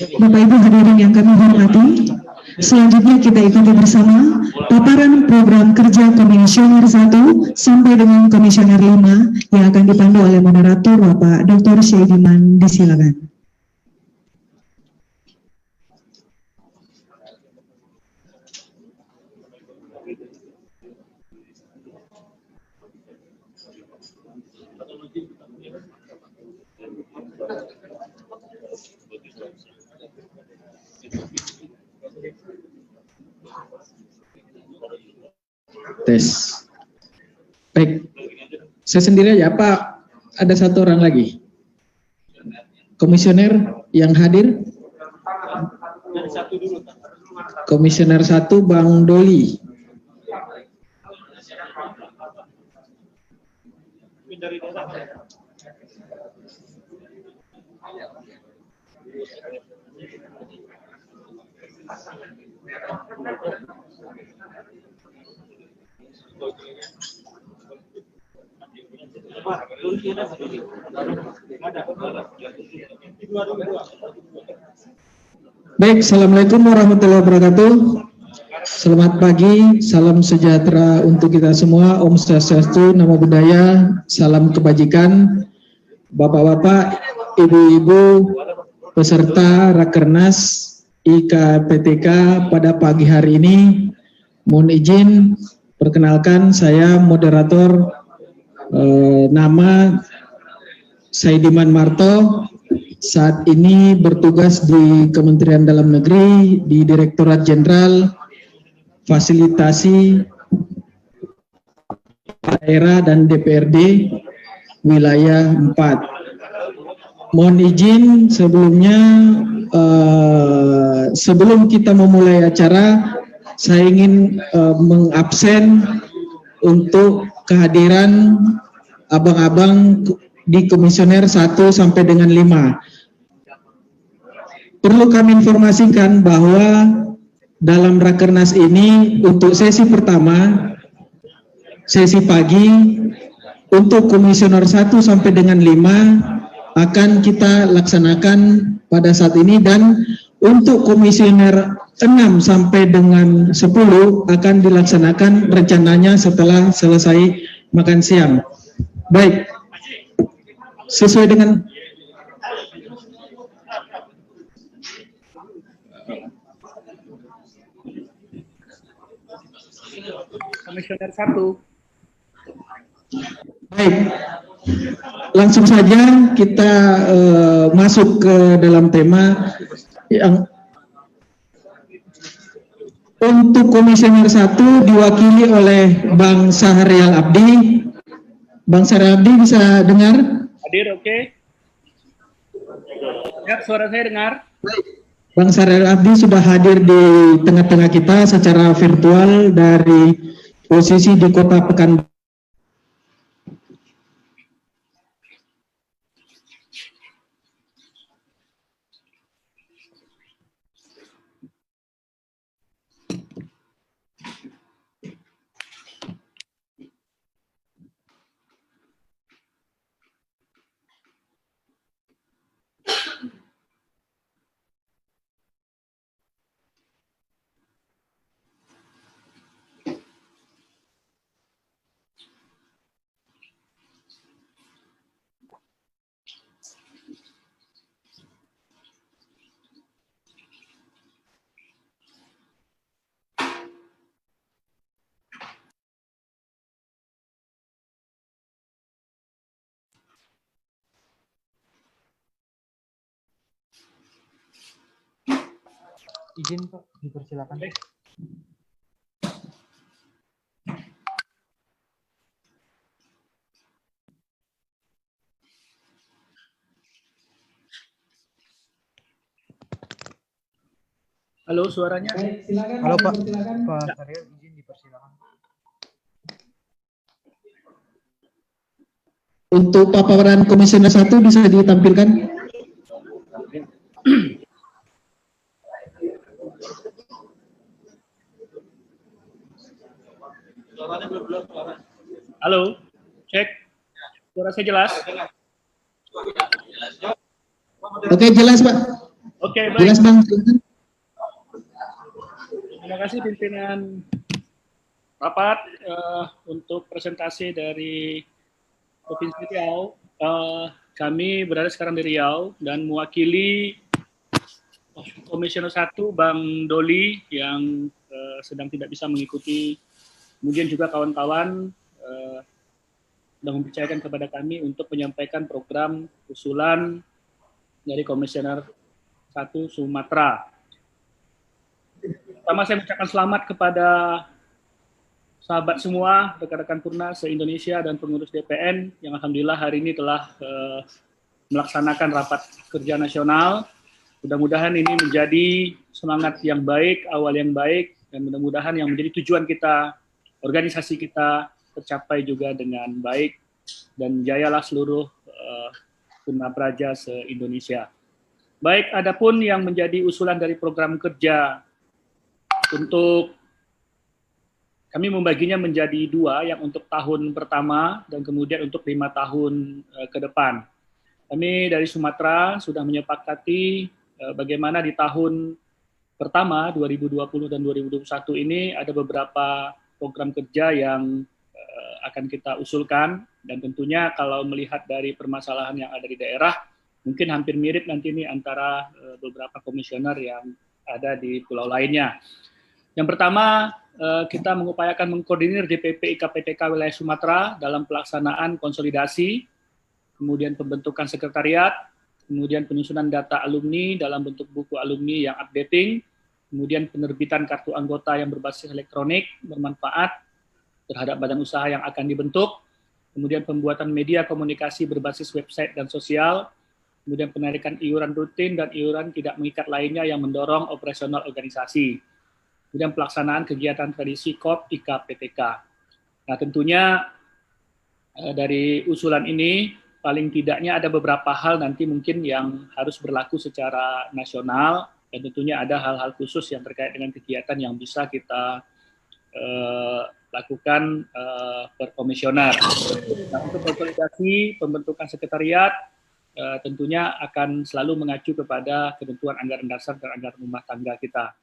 Bapak Ibu hadirin yang kami hormati, selanjutnya kita ikuti bersama paparan program kerja Komisioner 1 sampai dengan Komisioner 5 yang akan dipandu oleh moderator Bapak Dr. Syediman. Disilakan. Tes. Baik, saya sendiri aja, apa ada satu orang lagi? Komisioner yang hadir? Komisioner 1 Bang Doli. Baik, Assalamualaikum warahmatullahi wabarakatuh. Selamat pagi, salam sejahtera untuk kita semua. Om Swastiastu, Namo Buddhaya, salam kebajikan. Bapak-bapak, ibu-ibu, peserta Rakernas IKPTK pada pagi hari ini, mohon izin perkenalkan saya moderator nama Saidiman Marto, saat ini bertugas di Kementerian Dalam Negeri di Direktorat Jenderal Fasilitasi Daerah dan DPRD Wilayah 4. Mohon izin sebelumnya, sebelum kita memulai acara, saya ingin mengabsen untuk kehadiran abang-abang di Komisioner 1 sampai dengan 5. Perlu kami informasikan bahwa dalam Rakernas ini untuk sesi pertama, sesi pagi, untuk Komisioner 1 sampai dengan 5 akan kita laksanakan pada saat ini, dan untuk Komisioner 6 sampai dengan 10 akan dilaksanakan rencananya setelah selesai makan siang. Baik, sesuai dengan Komisioner 1. Baik, langsung saja kita masuk ke dalam tema yang untuk Komisioner 1 diwakili oleh Bang Sahrial Abdi. Bang Sahrial Abdi bisa dengar? Hadir, oke. Ya, suara saya dengar. Baik. Bang Sahrial Abdi sudah hadir di tengah-tengah kita secara virtual dari posisi di Kota Pekanbaru. Izin Pak, dipersilakan. Halo, suaranya. Baik, silakan. Halo Pak, Pak Sahrial, izin dipersilakan. Untuk paparan Komisioner 1 bisa ditampilkan? Halo, cek. Suara saya jelas? Oke, jelas Pak. Oke, baik. Jelas Bang? Silakan. Terima kasih pimpinan rapat untuk presentasi dari Provinsi Riau. Kami berada sekarang di Riau dan mewakili Komisioner 1 Bang Doli yang sedang tidak bisa mengikuti. Kemudian juga kawan-kawan sudah mempercayakan kepada kami untuk menyampaikan program usulan dari Komisioner 1 Sumatera. Pertama saya mengucapkan selamat kepada sahabat semua, rekan-rekan Purna se-Indonesia dan pengurus DPN yang alhamdulillah hari ini telah melaksanakan rapat kerja nasional. Mudah-mudahan ini menjadi semangat yang baik, awal yang baik, dan mudah-mudahan yang menjadi tujuan kita, organisasi kita tercapai juga dengan baik, dan jayalah seluruh Purna Praja se-Indonesia. Baik, adapun yang menjadi usulan dari program kerja untuk kami membaginya menjadi 2, yang untuk tahun pertama dan kemudian untuk 5 tahun ke depan. Kami dari Sumatera sudah menyepakati bagaimana di tahun pertama 2020 dan 2021 ini ada beberapa program kerja yang akan kita usulkan, dan tentunya kalau melihat dari permasalahan yang ada di daerah mungkin hampir mirip nanti ini antara beberapa komisioner yang ada di pulau lainnya. Yang pertama, kita mengupayakan mengkoordinir DPP IKPTK wilayah Sumatera dalam pelaksanaan konsolidasi, kemudian pembentukan sekretariat, kemudian penyusunan data alumni dalam bentuk buku alumni yang updating, kemudian penerbitan kartu anggota yang berbasis elektronik bermanfaat terhadap badan usaha yang akan dibentuk, kemudian pembuatan media komunikasi berbasis website dan sosial, kemudian penarikan iuran rutin dan iuran tidak mengikat lainnya yang mendorong operasional organisasi. Kemudian pelaksanaan kegiatan tradisi KOP IKPTK. Nah tentunya dari usulan ini paling tidaknya ada beberapa hal nanti mungkin yang harus berlaku secara nasional, dan tentunya ada hal-hal khusus yang terkait dengan kegiatan yang bisa kita lakukan per komisioner. Nah, untuk konsolidasi pembentukan sekretariat tentunya akan selalu mengacu kepada ketentuan anggaran dasar dan anggaran rumah tangga kita.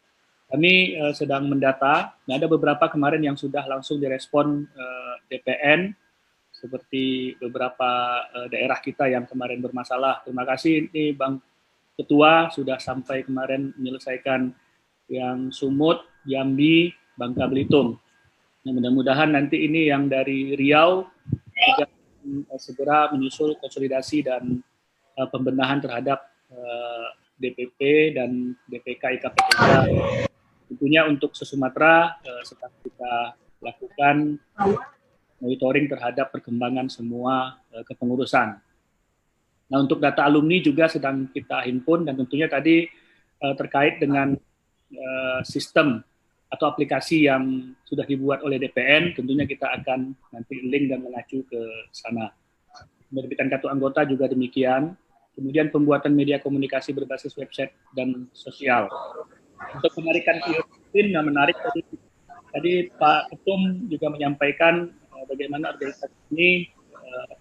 Kami sedang mendata, nah ada beberapa kemarin yang sudah langsung direspon DPN, seperti beberapa daerah kita yang kemarin bermasalah. Terima kasih ini Bang Ketua sudah sampai kemarin menyelesaikan yang Sumut, Jambi, Bangka Belitung. Nah, mudah-mudahan nanti ini yang dari Riau juga segera menyusul konsolidasi dan pembenahan terhadap DPP dan DPK IKPTK. Tentunya untuk se-Sumatera sedang kita lakukan monitoring terhadap perkembangan semua kepengurusan. Nah, untuk data alumni juga sedang kita himpun, dan tentunya tadi terkait dengan sistem atau aplikasi yang sudah dibuat oleh DPN, tentunya kita akan nanti link dan mengacu ke sana. Penerbitan kartu anggota juga demikian. Kemudian pembuatan media komunikasi berbasis website dan sosial. Untuk penarikan iuran yang menarik tadi Pak Ketum juga menyampaikan bagaimana organisasi ini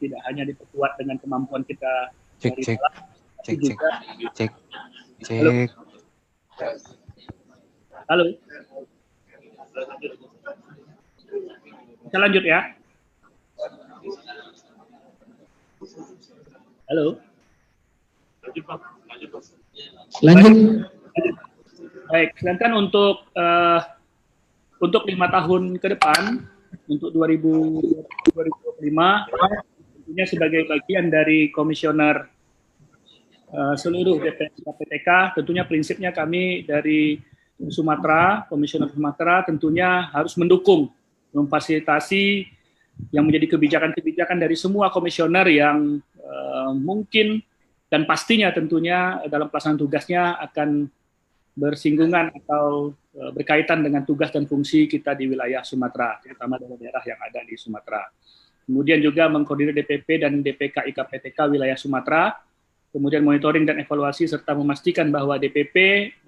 tidak hanya diperkuat dengan kemampuan kita dari dalam, tapi juga cek. Halo. Kita lanjut ya. Halo. Lanjut. Baik, sedangkan untuk 5 tahun ke depan, untuk 2025, tentunya sebagai bagian dari komisioner seluruh DPN IKPTK, tentunya prinsipnya kami dari Sumatera, komisioner Sumatera tentunya harus mendukung, memfasilitasi yang menjadi kebijakan-kebijakan dari semua komisioner yang mungkin dan pastinya tentunya dalam pelaksanaan tugasnya akan bersinggungan atau berkaitan dengan tugas dan fungsi kita di wilayah Sumatera, terutama daerah yang ada di Sumatera. Kemudian juga mengkoordinir DPP dan DPK IKPTK wilayah Sumatera, kemudian monitoring dan evaluasi serta memastikan bahwa DPP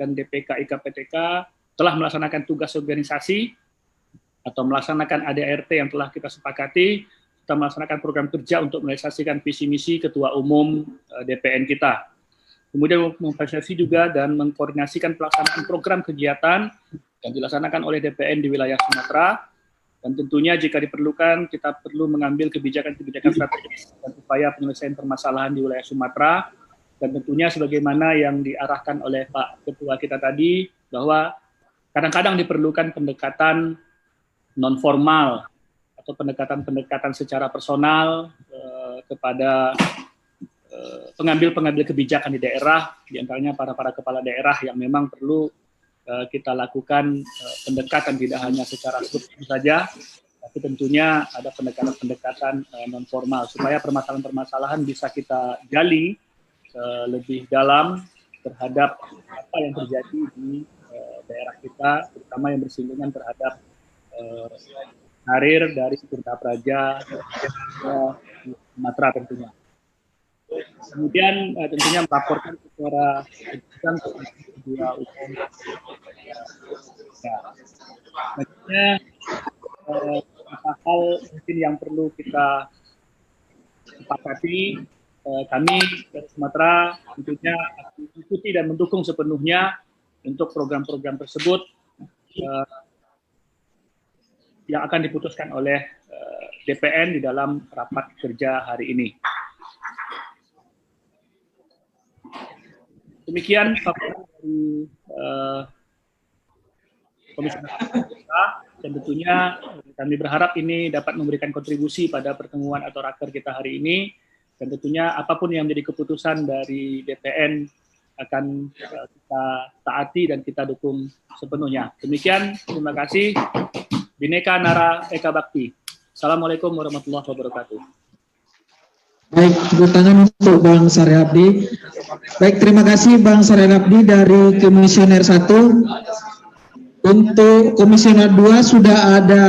dan DPK IKPTK telah melaksanakan tugas organisasi atau melaksanakan ADART yang telah kita sepakati, serta melaksanakan program kerja untuk merealisasikan visi misi Ketua Umum DPN kita. kemudian memfasilitasi juga dan mengkoordinasikan pelaksanaan program kegiatan yang dilaksanakan oleh DPN di wilayah Sumatera, dan tentunya jika diperlukan kita perlu mengambil kebijakan-kebijakan strategis dan upaya penyelesaian permasalahan di wilayah Sumatera, dan tentunya sebagaimana yang diarahkan oleh Pak Ketua kita tadi, bahwa kadang-kadang diperlukan pendekatan non-formal atau pendekatan-pendekatan secara personal kepada pengambil-pengambil kebijakan di daerah, diantaranya para kepala daerah yang memang perlu kita lakukan pendekatan tidak hanya secara struktur saja, tapi tentunya ada pendekatan-pendekatan non-formal supaya permasalahan-permasalahan bisa kita gali lebih dalam terhadap apa yang terjadi di daerah kita, terutama yang bersinggungan terhadap karir dari Purna Praja di Sumatera tentunya. Kemudian tentunya melaporkan secara keputusan kedua umum. Selanjutnya hal mungkin yang perlu kita sepakati, kami dari Sumatera tentunya akan mengikuti dan mendukung sepenuhnya untuk program-program tersebut yang akan diputuskan oleh DPN di dalam rapat kerja hari ini. Demikian paparan dari Komisioner kita, dan tentunya kami berharap ini dapat memberikan kontribusi pada pertemuan atau raker kita hari ini, dan tentunya apapun yang menjadi keputusan dari DPN akan kita taati dan kita dukung sepenuhnya. Demikian, terima kasih. Bhinneka Nara Eka Bakti. Assalamualaikum warahmatullahi wabarakatuh. Baik, tepuk tangan untuk Bang Saryabdi. Baik, terima kasih Bang Saryabdi dari Komisioner 1. Untuk Komisioner 2 sudah ada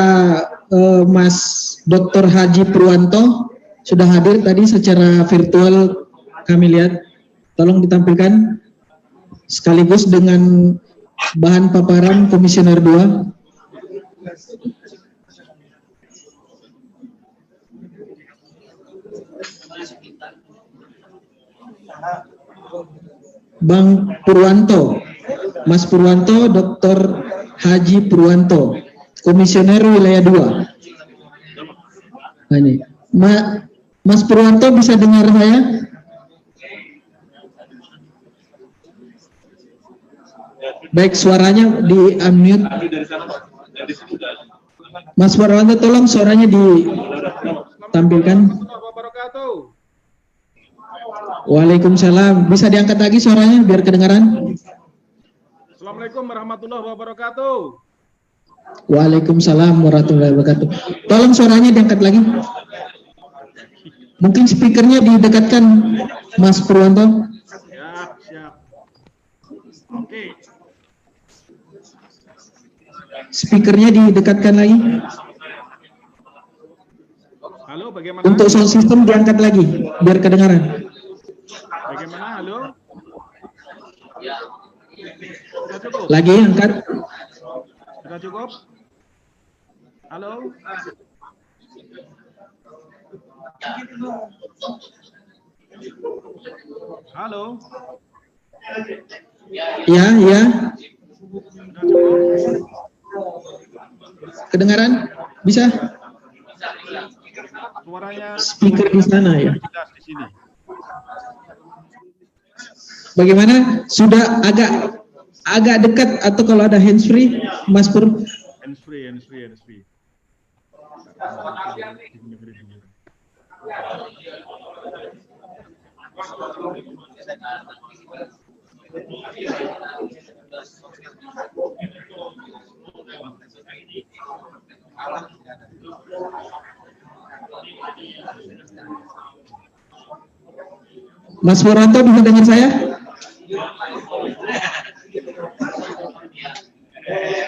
Mas Dr. Haji Purwanto, sudah hadir tadi secara virtual kami lihat. Tolong ditampilkan sekaligus dengan bahan paparan Komisioner 2. Bang Purwanto, Mas Purwanto, Dr. Haji Purwanto, Komisioner Wilayah 2. Nah, ini, Mas Purwanto bisa dengar saya? Baik, suaranya di unmute. Mas Purwanto, tolong suaranya ditampilkan. Waalaikumsalam. Bisa diangkat lagi suaranya biar kedengaran? Assalamualaikum warahmatullahi wabarakatuh. Waalaikumsalam warahmatullahi wabarakatuh. Tolong suaranya diangkat lagi. Mungkin speakernya didekatkan, Mas Purwanto. Siap. Oke. Speakernya didekatkan lagi. Halo, bagaimana? Untuk sound system diangkat lagi biar kedengaran. Bagaimana? Halo? Sudah cukup? Lagi angkat. Sudah cukup? Halo? Halo? Ya. Sudah cukup? Kedengaran? Bisa? Suaranya Speaker di sana ya. jelas di sini. Bagaimana? Sudah agak dekat atau kalau ada handsfree, Mas Pur? Hands-free. Mas Purwanto bisa dengar saya?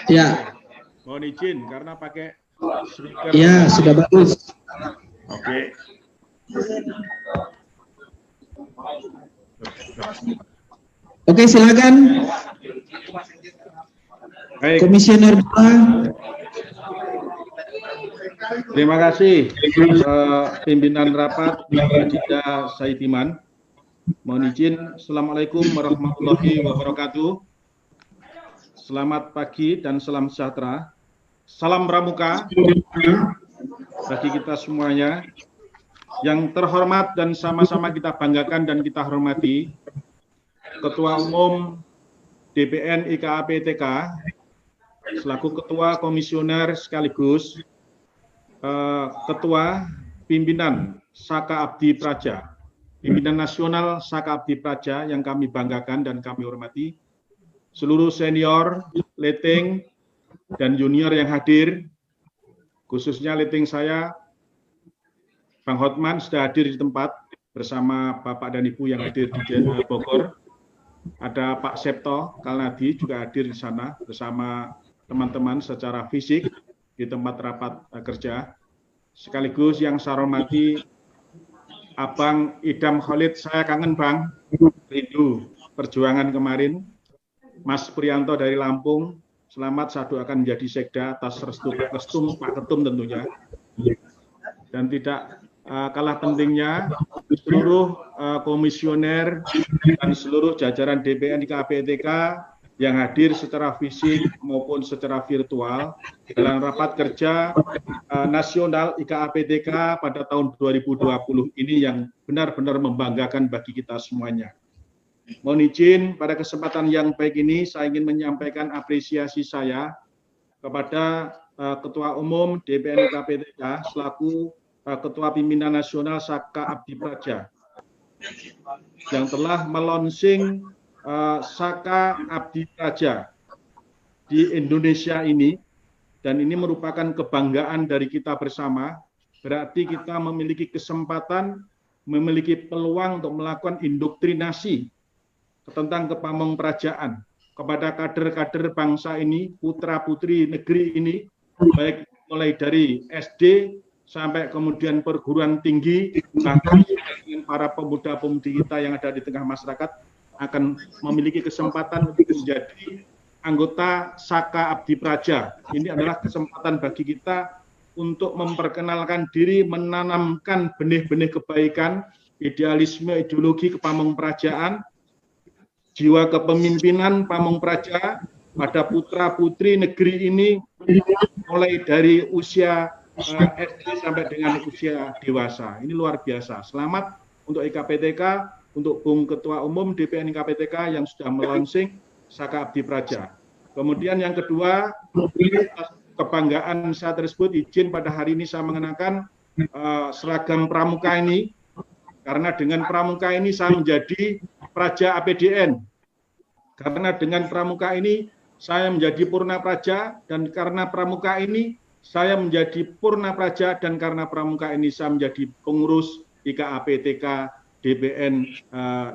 Ya. Mohon izin karena pakai speaker. Ya, sudah bagus. Oke. Oke, silakan. Baik, Komisioner 2. terima kasih pimpinan rapat Jida Saidiman. Mohon izin, Assalamualaikum warahmatullahi wabarakatuh. Selamat pagi dan salam sejahtera. Salam pramuka bagi kita semuanya. Yang terhormat dan sama-sama kita banggakan dan kita hormati, Ketua Umum DPN IKAPTK, selaku Ketua Komisioner sekaligus Ketua Pimpinan Saka Abdi Praja, Pimpinan Nasional Saka Abdi Praja yang kami banggakan dan kami hormati, seluruh senior, leting, dan junior yang hadir, khususnya leting saya, Bang Hotman sudah hadir di tempat bersama Bapak dan Ibu yang hadir di Bogor. Ada Pak Septo Kalnadi juga hadir di sana bersama teman-teman secara fisik di tempat rapat kerja. Sekaligus yang saya hormati Abang Idam Khalid, saya kangen Bang, rindu perjuangan kemarin. Mas Prianto dari Lampung, selamat, saya doakan menjadi sekda atas restu Pak Ketum tentunya. Dan tidak kalah pentingnya, seluruh komisioner dan seluruh jajaran DPN IKAPTK yang hadir secara fisik maupun secara virtual dalam rapat kerja nasional IKAPTK pada tahun 2020 ini yang benar-benar membanggakan bagi kita semuanya. Mohon izin pada kesempatan yang baik ini saya ingin menyampaikan apresiasi saya kepada Ketua Umum DPN IKAPTK selaku Ketua Pimpinan Nasional Saka Abdi Praja yang telah melonsing Saka Abdi Praja di Indonesia ini, dan ini merupakan kebanggaan dari kita bersama. Berarti kita memiliki kesempatan, memiliki peluang untuk melakukan indoktrinasi tentang kepamongprajaan kepada kader-kader bangsa ini, putra-putri negeri ini, baik mulai dari SD sampai kemudian perguruan tinggi, bahkan dengan para pemuda-pemudi kita yang ada di tengah masyarakat akan memiliki kesempatan untuk menjadi anggota Saka Abdi Praja. Ini adalah kesempatan bagi kita untuk memperkenalkan diri, menanamkan benih-benih kebaikan, idealisme, ideologi kepamongprajaan, jiwa kepemimpinan pamongpraja pada putra-putri negeri ini mulai dari usia SD sampai dengan usia dewasa. Ini luar biasa. Selamat untuk IKAPTK, untuk Bung Ketua Umum DPN IKAPTK yang sudah melonsing Saka Abdi Praja. Kemudian yang kedua, kebanggaan saya tersebut, izin pada hari ini saya mengenakan seragam pramuka ini, karena dengan pramuka ini saya menjadi Praja APDN. Karena dengan pramuka ini saya menjadi Purna Praja, dan karena pramuka ini saya menjadi Purna Praja, dan karena pramuka ini saya menjadi pengurus IKAPTK DPN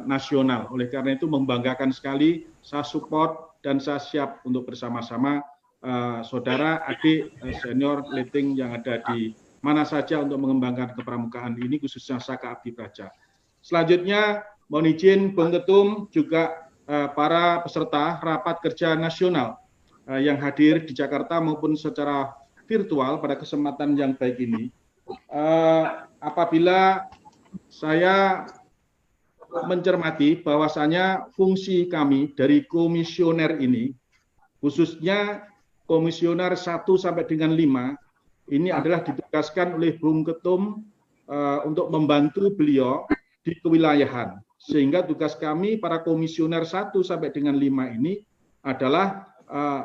nasional. Oleh karena itu membanggakan sekali, saya support dan saya siap untuk bersama-sama saudara, adik, senior, leting yang ada di mana saja untuk mengembangkan kepramukaan ini, khususnya Saka Abdi Praja. Selanjutnya, mohon izin Bung Ketum juga para peserta rapat kerja nasional yang hadir di Jakarta maupun secara virtual pada kesempatan yang baik ini. Apabila saya mencermati bahwasanya fungsi kami dari komisioner ini, khususnya komisioner 1 sampai dengan 5, ini adalah ditugaskan oleh Bung Ketum untuk membantu beliau di kewilayahan. Sehingga tugas kami para komisioner 1 sampai dengan 5 ini adalah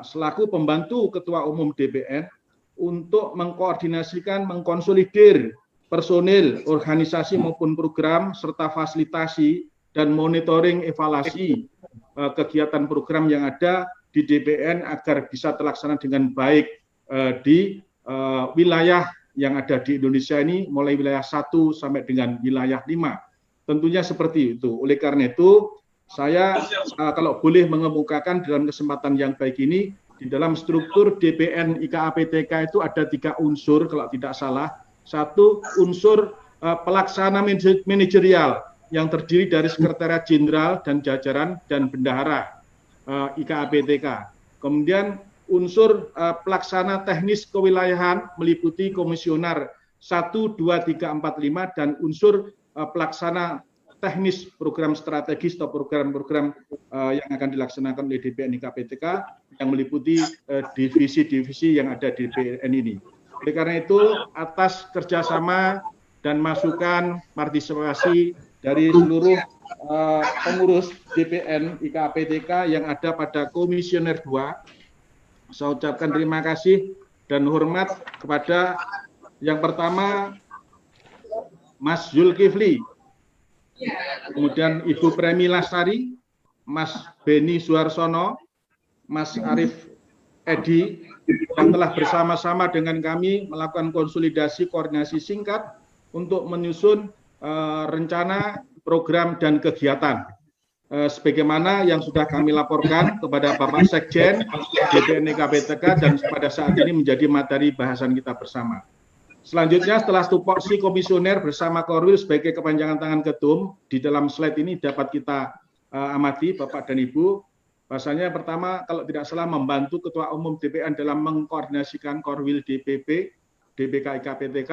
selaku pembantu Ketua Umum DPN untuk mengkoordinasikan, mengkonsolidir personil, organisasi maupun program, serta fasilitasi dan monitoring evaluasi kegiatan program yang ada di DPN agar bisa terlaksana dengan baik di wilayah yang ada di Indonesia ini, mulai wilayah 1 sampai dengan wilayah 5. Tentunya seperti itu. Oleh karena itu, saya kalau boleh mengemukakan dalam kesempatan yang baik ini, di dalam struktur DPN IKAPTK itu ada 3 unsur kalau tidak salah. 1 unsur pelaksana manajerial yang terdiri dari sekretariat jenderal dan jajaran dan bendahara IKAPTK. Kemudian unsur pelaksana teknis kewilayahan meliputi komisioner 1, 2, 3, 4, 5 dan unsur pelaksana teknis program strategis atau program-program yang akan dilaksanakan oleh DPN IKPTK yang meliputi divisi-divisi yang ada di DPN ini. Oleh karena itu, atas kerjasama dan masukan partisipasi dari seluruh pengurus DPN IKPTK yang ada pada Komisioner 2, saya ucapkan terima kasih dan hormat kepada yang pertama Mas Zulkifli, kemudian Ibu Premi Lastari, Mas Beni Suharsono, Mas Arif Edi, yang telah bersama-sama dengan kami melakukan konsolidasi koordinasi singkat untuk menyusun rencana, program, dan kegiatan. Sebagaimana yang sudah kami laporkan kepada Bapak Sekjen DPN IKPTK dan pada saat ini menjadi materi bahasan kita bersama. Selanjutnya, setelah tupoksi komisioner bersama Korwil sebagai kepanjangan tangan ketum, di dalam slide ini dapat kita amati Bapak dan Ibu, bahasanya pertama kalau tidak salah membantu Ketua Umum DPN dalam mengkoordinasikan Korwil DPP, DPK IKPTK.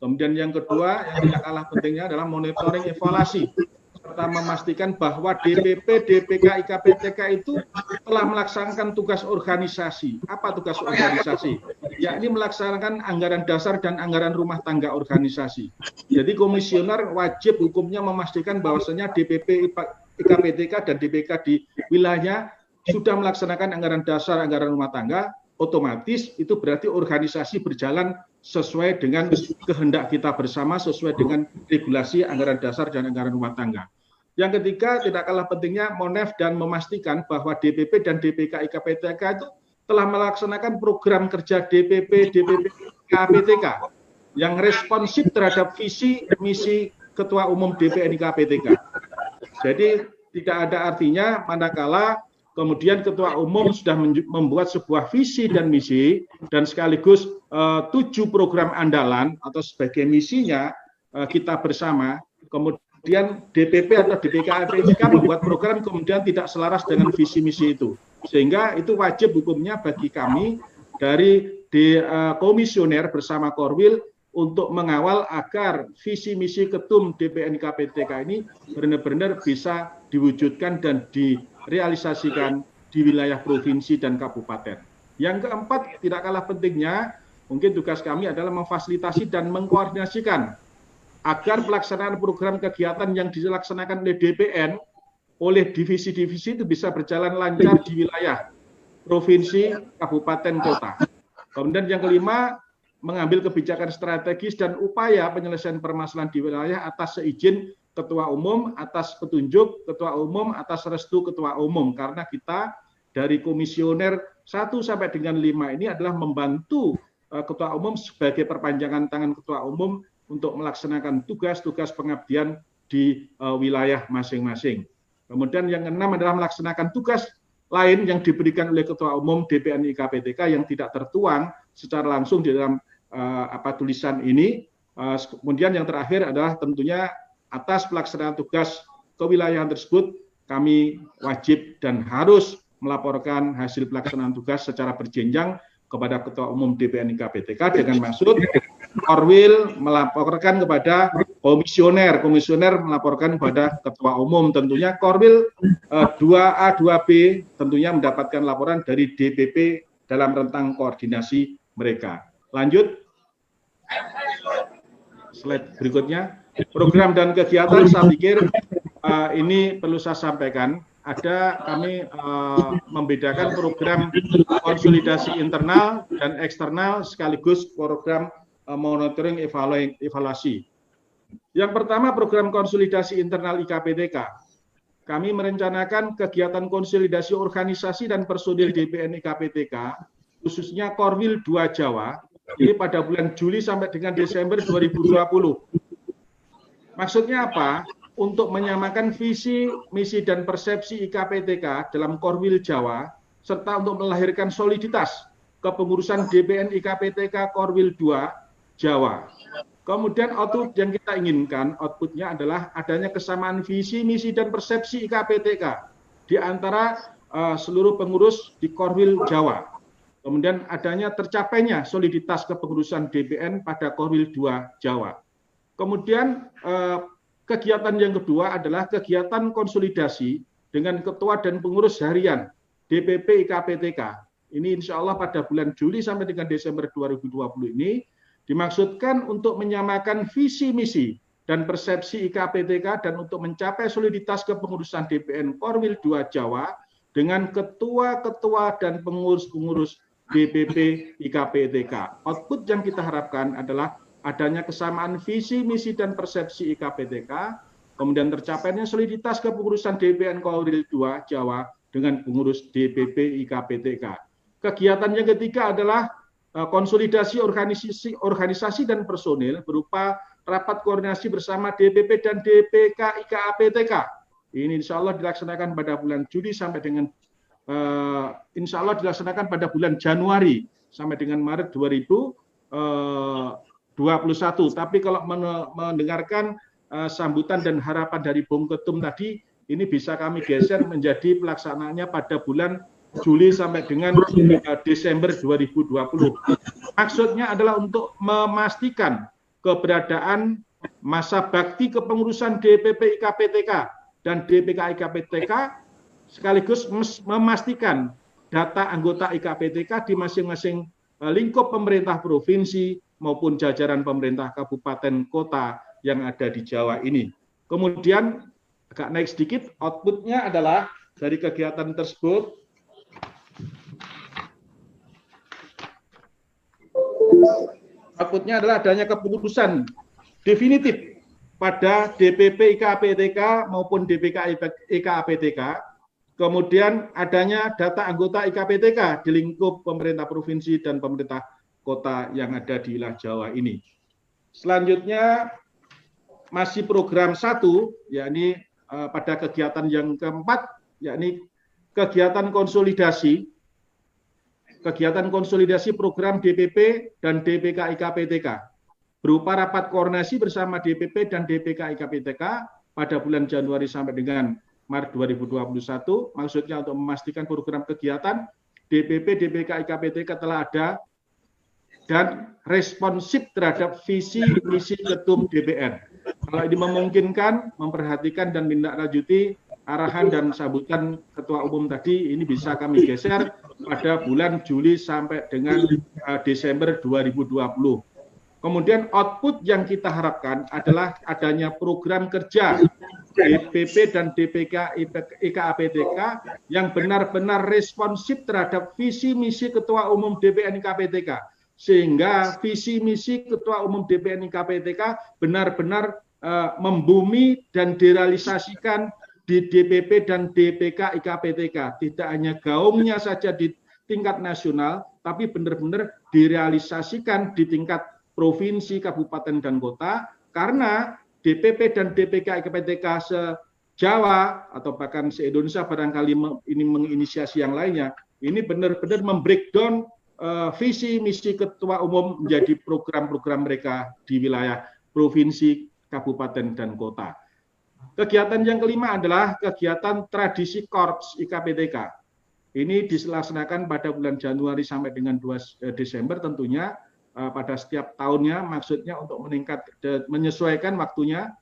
Kemudian yang kedua, yang tidak kalah pentingnya adalah monitoring evaluasi, serta memastikan bahwa DPP, DPK, IKPTK itu telah melaksanakan tugas organisasi. Apa tugas organisasi? Yakni melaksanakan anggaran dasar dan anggaran rumah tangga organisasi. Jadi komisioner wajib hukumnya memastikan bahwasanya DPP, IKPTK, dan DPK di wilayahnya sudah melaksanakan anggaran dasar, anggaran rumah tangga. Otomatis itu berarti organisasi berjalan sesuai dengan kehendak kita bersama, sesuai dengan regulasi anggaran dasar dan anggaran rumah tangga. Yang ketiga, tidak kalah pentingnya Monef dan memastikan bahwa DPP dan DPK IKPTK itu telah melaksanakan program kerja DPP, DPP IKPTK yang responsif terhadap visi misi Ketua Umum DPN IKPTK. Jadi tidak ada artinya manakala kemudian Ketua Umum sudah membuat sebuah visi dan misi dan sekaligus 7 program andalan atau sebagai misinya kita bersama, kemudian DPP atau DPK IKPTK membuat program kemudian tidak selaras dengan visi misi itu. Sehingga itu wajib hukumnya bagi kami dari komisioner bersama Korwil untuk mengawal agar visi misi ketum DPN IKPTK ini benar-benar bisa diwujudkan dan direalisasikan di wilayah provinsi dan kabupaten. Yang keempat, tidak kalah pentingnya, mungkin tugas kami adalah memfasilitasi dan mengkoordinasikan agar pelaksanaan program kegiatan yang dilaksanakan oleh DPN oleh divisi-divisi itu bisa berjalan lancar di wilayah provinsi, kabupaten, kota. Kemudian yang kelima, mengambil kebijakan strategis dan upaya penyelesaian permasalahan di wilayah atas seizin Ketua Umum, atas petunjuk Ketua Umum, atas restu Ketua Umum. Karena kita dari komisioner 1 sampai dengan 5 ini adalah membantu Ketua Umum sebagai perpanjangan tangan Ketua Umum untuk melaksanakan tugas-tugas pengabdian di wilayah masing-masing. Kemudian yang keenam adalah melaksanakan tugas lain yang diberikan oleh Ketua Umum DPN IKPTK yang tidak tertuang secara langsung di dalam tulisan ini. Kemudian yang terakhir adalah tentunya atas pelaksanaan tugas kewilayahan tersebut kami wajib dan harus melaporkan hasil pelaksanaan tugas secara berjenjang kepada Ketua Umum DPN IKPTK dengan maksud Korwil melaporkan kepada komisioner, komisioner melaporkan kepada Ketua Umum. Tentunya Korwil 2A, 2B tentunya mendapatkan laporan dari DPP dalam rentang koordinasi mereka. Lanjut. Slide berikutnya. Program dan kegiatan saya pikir ini perlu saya sampaikan. Kami membedakan program konsolidasi internal dan eksternal sekaligus program monitoring evaluasi. Yang pertama program konsolidasi internal IKPTK. Kami merencanakan kegiatan konsolidasi organisasi dan personil DPN IKPTK, khususnya Korwil 2 Jawa, ini pada bulan Juli sampai dengan Desember 2020. Maksudnya apa? Untuk menyamakan visi, misi, dan persepsi IKPTK dalam Korwil Jawa, serta untuk melahirkan soliditas kepengurusan DPN IKPTK Korwil 2 Jawa. Kemudian output yang kita inginkan, outputnya adalah adanya kesamaan visi, misi, dan persepsi IKPTK di antara seluruh pengurus di Korwil Jawa. Kemudian adanya tercapainya soliditas kepengurusan DPN pada Korwil 2 Jawa. Kemudian kegiatan yang kedua adalah kegiatan konsolidasi dengan ketua dan pengurus harian DPP IKPTK. Ini insya Allah pada bulan Juli sampai dengan Desember 2020 ini dimaksudkan untuk menyamakan visi misi dan persepsi IKPTK dan untuk mencapai soliditas kepengurusan DPN Korwil 2 Jawa dengan ketua-ketua dan pengurus-pengurus DPP IKPTK. Output yang kita harapkan adalah adanya kesamaan visi, misi, dan persepsi IKPTK, kemudian tercapainya soliditas kepengurusan DPN Korwil 2 Jawa dengan pengurus DPP IKPTK. Kegiatan yang ketiga adalah konsolidasi organisasi dan personil berupa rapat koordinasi bersama DPP dan DPK IKPTK. Ini insya Allah dilaksanakan pada bulan Juli sampai dengan insya Allah dilaksanakan pada bulan Januari sampai dengan Maret 2021. Tapi kalau mendengarkan sambutan dan harapan dari Bung Ketum tadi, ini bisa kami geser menjadi pelaksanaannya pada bulan Juli sampai dengan Desember 2020. Maksudnya adalah untuk memastikan keberadaan masa bakti kepengurusan DPP IKPTK dan DPK IKPTK sekaligus memastikan data anggota IKPTK di masing-masing lingkup pemerintah provinsi maupun jajaran pemerintah kabupaten kota yang ada di Jawa ini. Kemudian agak naik sedikit, outputnya adalah dari kegiatan tersebut adalah adanya keputusan definitif pada DPP IKPTK maupun DPK IKPTK, kemudian adanya data anggota IKPTK di lingkup pemerintah provinsi dan pemerintah kota yang ada di wilayah Jawa ini. Selanjutnya masih program 1, yakni pada kegiatan yang keempat, yakni kegiatan konsolidasi program DPP dan DPK IKPTK berupa rapat koordinasi bersama DPP dan DPK IKPTK pada bulan Januari sampai dengan Maret 2021, maksudnya untuk memastikan program kegiatan DPP DPK IKPTK telah ada dan responsif terhadap visi misi ketum DPR. Kalau ini memungkinkan, memperhatikan dan menindaklanjuti arahan dan sambutan Ketua Umum tadi, ini bisa kami geser pada bulan Juli sampai dengan Desember 2020. Kemudian output yang kita harapkan adalah adanya program kerja DPP dan DPK IKPTK yang benar-benar responsif terhadap visi misi Ketua Umum DPN IKPTK, sehingga visi misi Ketua Umum DPN IKPTK benar-benar membumi dan direalisasikan di DPP dan DPK IKPTK, tidak hanya gaungnya saja di tingkat nasional, tapi benar-benar direalisasikan di tingkat provinsi, kabupaten, dan kota, karena DPP dan DPK IKPTK se-Jawa atau bahkan se-Indonesia barangkali ini menginisiasi yang lainnya, ini benar-benar membreakdown visi misi Ketua Umum menjadi program-program mereka di wilayah provinsi, kabupaten, dan kota. Kegiatan yang kelima adalah kegiatan tradisi Korps IKPTK. Ini dilaksanakan pada bulan Januari sampai dengan 2 Desember tentunya pada setiap tahunnya, maksudnya untuk menyesuaikan waktunya,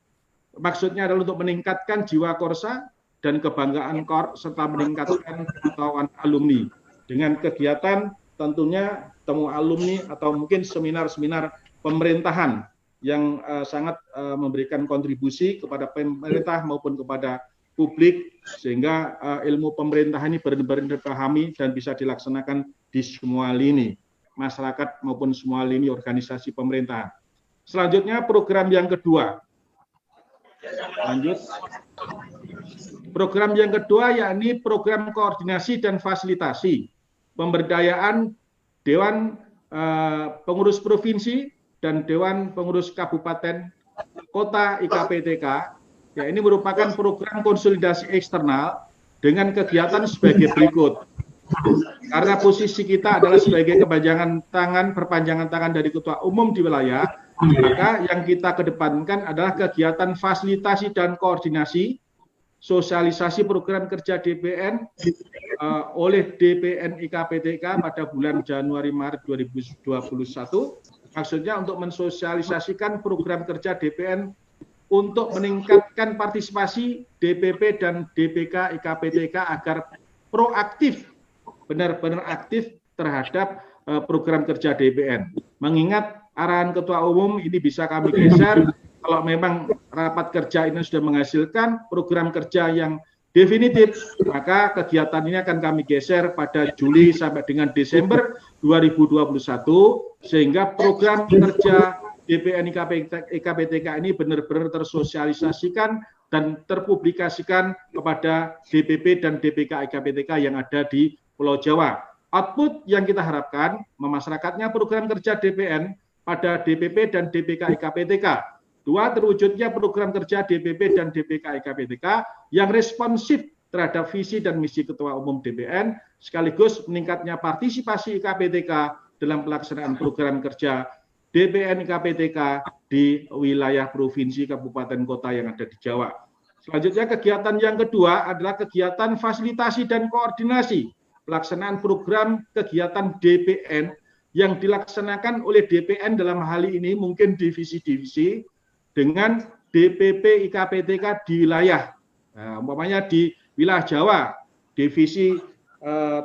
maksudnya adalah untuk meningkatkan jiwa Korsa dan kebanggaan Korps serta meningkatkan pengetahuan alumni dengan kegiatan tentunya temu alumni atau mungkin seminar-seminar pemerintahan yang sangat memberikan kontribusi kepada pemerintah maupun kepada publik, sehingga ilmu pemerintahan ini benar-benar dipahami dan bisa dilaksanakan di semua lini masyarakat maupun semua lini organisasi pemerintahan. Selanjutnya program yang kedua. Lanjut. Program yang kedua yakni program koordinasi dan fasilitasi pemberdayaan Dewan Pengurus Provinsi dan Dewan Pengurus Kabupaten Kota IKPTK. Ya, ini merupakan program konsolidasi eksternal dengan kegiatan sebagai berikut. Karena posisi kita adalah sebagai perpanjangan tangan dari Ketua Umum di wilayah, maka yang kita kedepankan adalah kegiatan fasilitasi dan koordinasi, sosialisasi program kerja DPN oleh DPN IKPTK pada bulan Januari-Maret 2021, maksudnya untuk mensosialisasikan program kerja DPN untuk meningkatkan partisipasi DPP dan DPK IKPTK agar proaktif, benar-benar aktif terhadap program kerja DPN. Mengingat arahan Ketua Umum ini bisa kami geser, kalau memang rapat kerja ini sudah menghasilkan program kerja yang definitif, maka kegiatan ini akan kami geser pada Juli sampai dengan Desember 2021, sehingga program kerja DPN IKPTK ini benar-benar tersosialisasikan dan terpublikasikan kepada DPP dan DPK IKPTK yang ada di Pulau Jawa. Output yang kita harapkan, memasyarakatnya program kerja DPN pada DPP dan DPK IKPTK. Dua, terwujudnya program kerja DPP dan DPK IKPTK yang responsif terhadap visi dan misi Ketua Umum DPN, sekaligus meningkatnya partisipasi IKPTK dalam pelaksanaan program kerja DPN IKPTK di wilayah provinsi, kabupaten, kota yang ada di Jawa. Selanjutnya kegiatan yang kedua adalah kegiatan fasilitasi dan koordinasi pelaksanaan program kegiatan DPN yang dilaksanakan oleh DPN dalam hal ini mungkin divisi-divisi dengan DPP IKPTK di wilayah. Nah, umpamanya di wilayah Jawa, divisi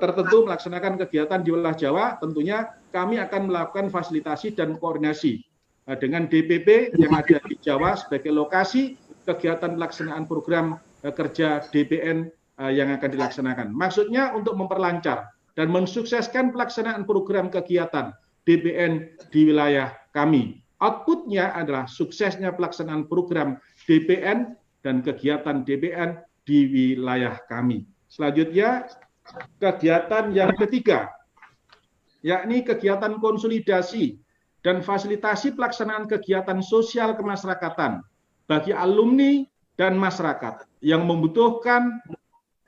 tertentu melaksanakan kegiatan di wilayah Jawa, tentunya kami akan melakukan fasilitasi dan koordinasi dengan DPP yang ada di Jawa sebagai lokasi kegiatan pelaksanaan program kerja DPN yang akan dilaksanakan. Maksudnya untuk memperlancar dan mensukseskan pelaksanaan program kegiatan DPN di wilayah kami. Outputnya adalah suksesnya pelaksanaan program DPN dan kegiatan DPN di wilayah kami. Selanjutnya, kegiatan yang ketiga, yakni kegiatan konsolidasi dan fasilitasi pelaksanaan kegiatan sosial kemasyarakatan bagi alumni dan masyarakat yang membutuhkan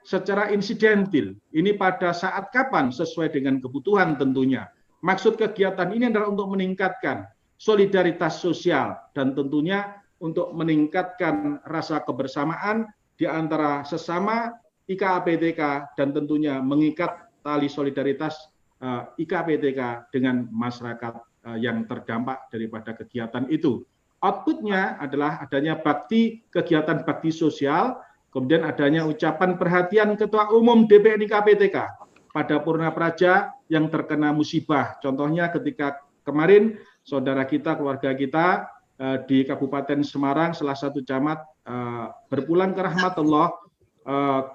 secara insidentil. Ini pada saat kapan sesuai dengan kebutuhan tentunya. Maksud kegiatan ini adalah untuk meningkatkan solidaritas sosial dan tentunya untuk meningkatkan rasa kebersamaan di antara sesama IKPTK dan tentunya mengikat tali solidaritas IKPTK dengan masyarakat yang terdampak daripada kegiatan itu. Outputnya adalah adanya kegiatan bakti sosial, kemudian adanya ucapan perhatian Ketua Umum DPN IKPTK pada Purna Praja yang terkena musibah. Contohnya ketika kemarin saudara kita, keluarga kita di Kabupaten Semarang, salah satu camat berpulang ke rahmatullah,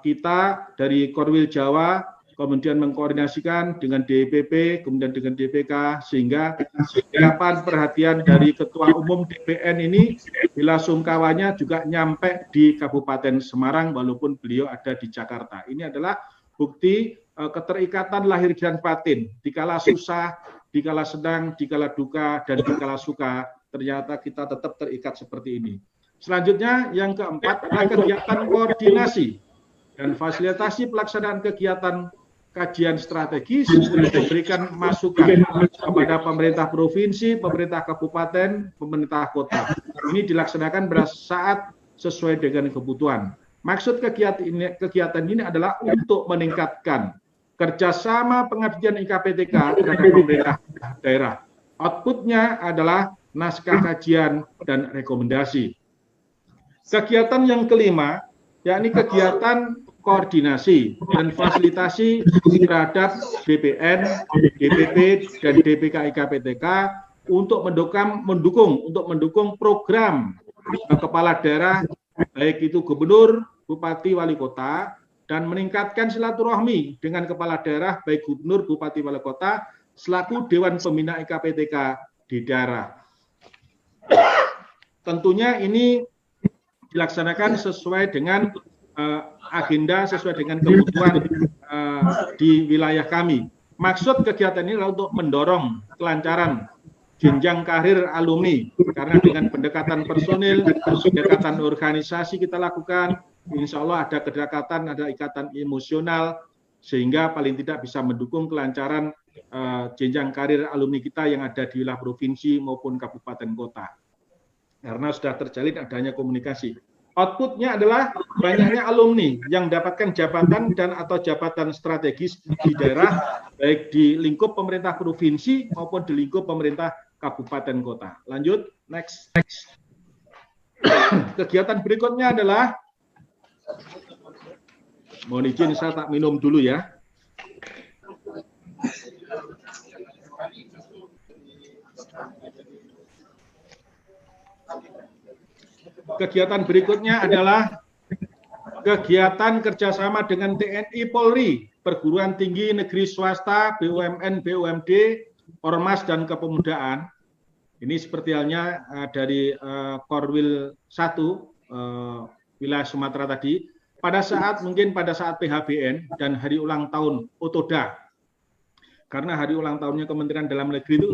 kita dari Korwil Jawa kemudian mengkoordinasikan dengan DPP, kemudian dengan DPK, sehingga ucapan perhatian dari Ketua Umum DPN ini bila sungkawanya juga nyampe di Kabupaten Semarang walaupun beliau ada di Jakarta. Ini adalah bukti keterikatan lahir dan batin, dikala susah, dikala sedang, dikala duka, dan dikala suka, ternyata kita tetap terikat seperti ini. Selanjutnya yang keempat adalah kegiatan koordinasi dan fasilitasi pelaksanaan kegiatan kajian strategis untuk memberikan masukan kepada pemerintah provinsi, pemerintah kabupaten, pemerintah kota. Ini dilaksanakan pada saat sesuai dengan kebutuhan. Maksud kegiatan ini adalah untuk meningkatkan kerjasama pengabdian IKPTK terhadap pemerintah daerah. Outputnya adalah naskah kajian dan rekomendasi. Kegiatan yang kelima, yakni kegiatan koordinasi dan fasilitasi terhadap DPN, DPP, dan DPK IKPTK untuk mendukung program kepala daerah, baik itu gubernur, bupati, wali kota, dan meningkatkan silaturahmi dengan kepala daerah, baik gubernur, bupati, wali kota, selaku Dewan Pembina IKPTK di daerah. Tentunya ini dilaksanakan sesuai dengan agenda, sesuai dengan kebutuhan di wilayah kami. Maksud kegiatan ini adalah untuk mendorong kelancaran jenjang karir alumni, karena dengan pendekatan personil, pendekatan organisasi kita lakukan, insya Allah ada kedekatan, ada ikatan emosional, sehingga paling tidak bisa mendukung kelancaran jenjang karir alumni kita yang ada di wilayah provinsi maupun kabupaten kota. Karena sudah terjalin adanya komunikasi. Outputnya adalah banyaknya alumni yang mendapatkan jabatan dan atau jabatan strategis di daerah, baik di lingkup pemerintah provinsi maupun di lingkup pemerintah kabupaten kota. Lanjut, next. Kegiatan berikutnya adalah, mohon izin saya tak minum dulu ya. Kegiatan berikutnya adalah kegiatan kerjasama dengan TNI Polri, perguruan tinggi negeri swasta, BUMN, BUMD, Ormas, dan Kepemudaan. Ini seperti halnya dari Korwil 1 wilayah Sumatera tadi, pada saat PHBN dan hari ulang tahun Otoda. Karena hari ulang tahunnya Kementerian Dalam Negeri itu,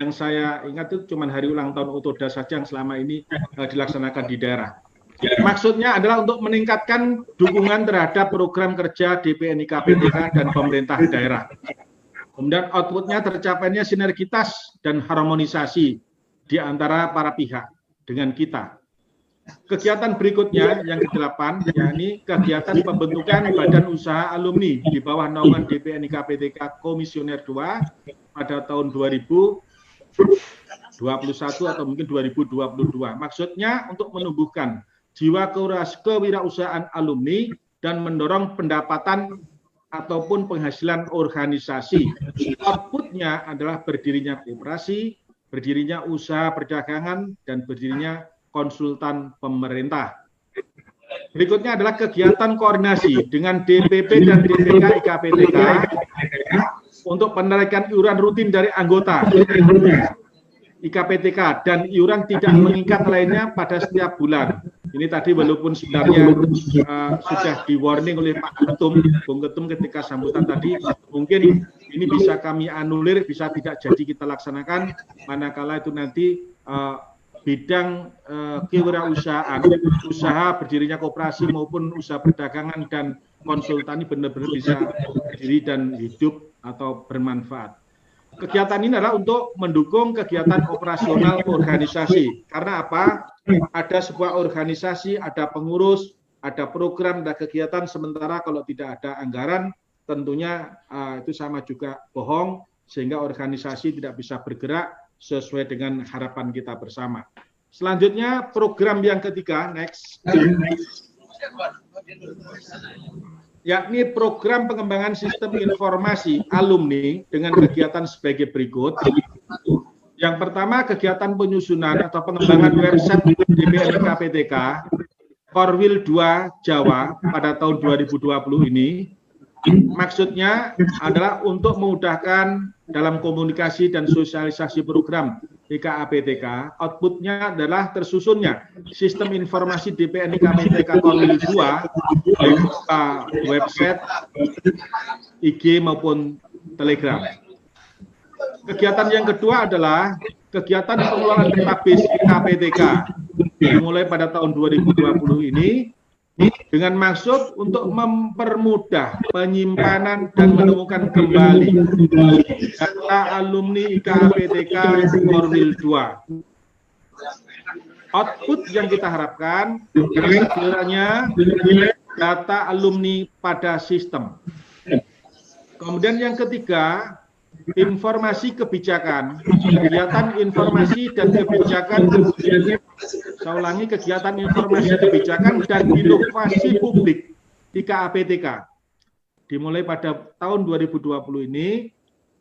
yang saya ingat itu cuma hari ulang tahun Otoda saja yang selama ini dilaksanakan di daerah. Maksudnya adalah untuk meningkatkan dukungan terhadap program kerja DPNI KPTK dan pemerintah daerah. Kemudian outputnya tercapainya sinergitas dan harmonisasi di antara para pihak dengan kita. Kegiatan berikutnya yang ke-8, yakni kegiatan pembentukan badan usaha alumni di bawah naungan DPNI KPTK Komisioner 2 pada tahun 2021 atau mungkin 2022. Maksudnya untuk menumbuhkan jiwa kewirausahaan alumni dan mendorong pendapatan ataupun penghasilan organisasi. Outputnya adalah berdirinya koperasi, berdirinya usaha perdagangan, dan berdirinya konsultan pemerintah. Berikutnya adalah kegiatan koordinasi dengan DPP dan DPK IKPTK untuk penarikan iuran rutin dari anggota IKPTK dan iuran tidak mengikat lainnya pada setiap bulan. Ini tadi walaupun sebenarnya sudah di warning oleh Pak Ketum, Bung Ketum ketika sambutan tadi, mungkin ini bisa kami anulir, bisa tidak jadi kita laksanakan, manakala itu nanti bidang kewirausahaan, usaha berdirinya koperasi maupun usaha perdagangan dan konsultan ini benar-benar bisa berdiri dan hidup atau bermanfaat. Kegiatan ini adalah untuk mendukung kegiatan operasional organisasi. Karena apa? Ada sebuah organisasi, ada pengurus, ada program, ada kegiatan, sementara kalau tidak ada anggaran, tentunya itu sama juga bohong, sehingga organisasi tidak bisa bergerak sesuai dengan harapan kita bersama. Selanjutnya, program yang ketiga, next. Yakni program pengembangan sistem informasi alumni dengan kegiatan sebagai berikut. Yang pertama, kegiatan penyusunan atau pengembangan website DPNI KPTK Korwil 2 Jawa pada tahun 2020 ini. Maksudnya adalah untuk memudahkan dalam komunikasi dan sosialisasi program IKAPTK. Outputnya adalah tersusunnya sistem informasi DPNI KPTK Korwil 2, website, IG maupun Telegram. Kegiatan yang kedua adalah kegiatan pengelolaan database KPTK dimulai pada tahun 2020 ini dengan maksud untuk mempermudah penyimpanan dan menemukan kembali data alumni IKAPTK Korwil 2. Output yang kita harapkan sekiranya data alumni pada sistem. Kemudian yang ketiga, informasi kebijakan, kegiatan informasi dan kebijakan, saya ulangi, kegiatan informasi kebijakan dan inovasi publik IKAPTK dimulai pada tahun 2020 ini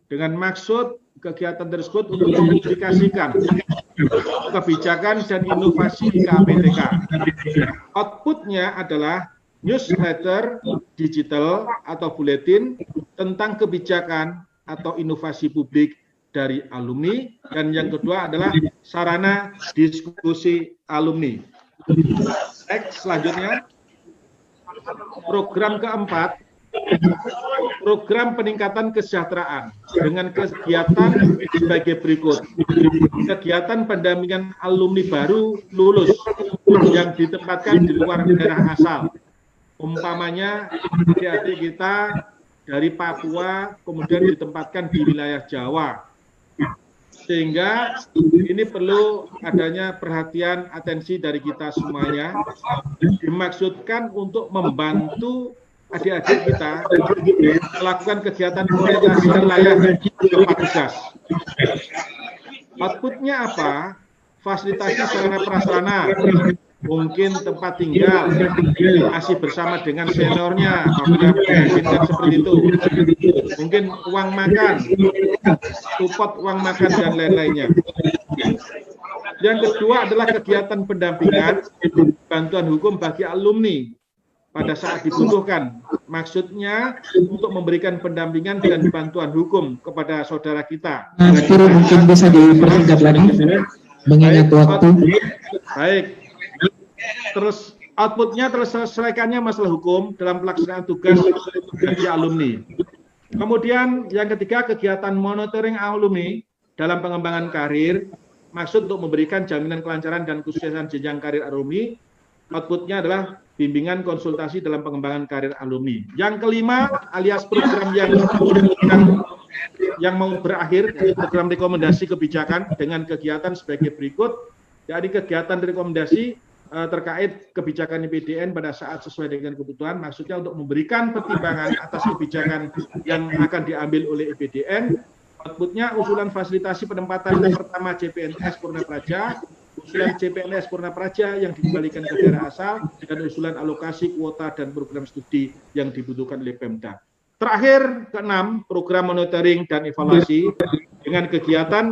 dengan maksud kegiatan tersebut untuk mempublikasikan kebijakan dan inovasi IKAPTK. Outputnya adalah newsletter digital atau buletin tentang kebijakan atau inovasi publik dari alumni, dan yang kedua adalah sarana diskusi alumni. Next, selanjutnya program keempat, program peningkatan kesejahteraan dengan kegiatan sebagai berikut. Kegiatan pendampingan alumni baru lulus yang ditempatkan di luar daerah asal. Umpamanya adik-adik kita dari Papua kemudian ditempatkan di wilayah Jawa. Sehingga ini perlu adanya perhatian, atensi dari kita semuanya. Dimaksudkan untuk membantu adik-adik kita melakukan kegiatan orientasi wilayah tempat tugas. Outputnya apa? fasilitasi sarana prasarana, mungkin tempat tinggal, masih bersama dengan seniornya, apabila memungkinkan seperti itu. Mungkin uang makan, support uang makan, dan lain-lainnya. Yang kedua adalah kegiatan pendampingan, bantuan hukum bagi alumni pada saat dibutuhkan. Maksudnya untuk memberikan pendampingan dan bantuan hukum kepada saudara kita. Guru mungkin bisa dipersingkat lagi, mengingat waktu. Baik. Terus outputnya terselesaikannya masalah hukum dalam pelaksanaan tugas bagi alumni. Kemudian yang ketiga, kegiatan monitoring alumni dalam pengembangan karir, maksud untuk memberikan jaminan kelancaran dan kesuksesan jenjang karir alumni. Outputnya adalah bimbingan konsultasi dalam pengembangan karir alumni. Yang kelima, alias program yang mau berakhir, program rekomendasi kebijakan dengan kegiatan sebagai berikut. Jadi kegiatan rekomendasi terkait kebijakan IPDN pada saat sesuai dengan kebutuhan, maksudnya untuk memberikan pertimbangan atas kebijakan yang akan diambil oleh IPDN. Outputnya usulan fasilitasi penempatan pertama CPNS Purna Praja, usulan CPNS Purna Praja yang dikembalikan ke daerah asal, dan usulan alokasi kuota dan program studi yang dibutuhkan oleh Pemda. Terakhir, keenam, program monitoring dan evaluasi dengan kegiatan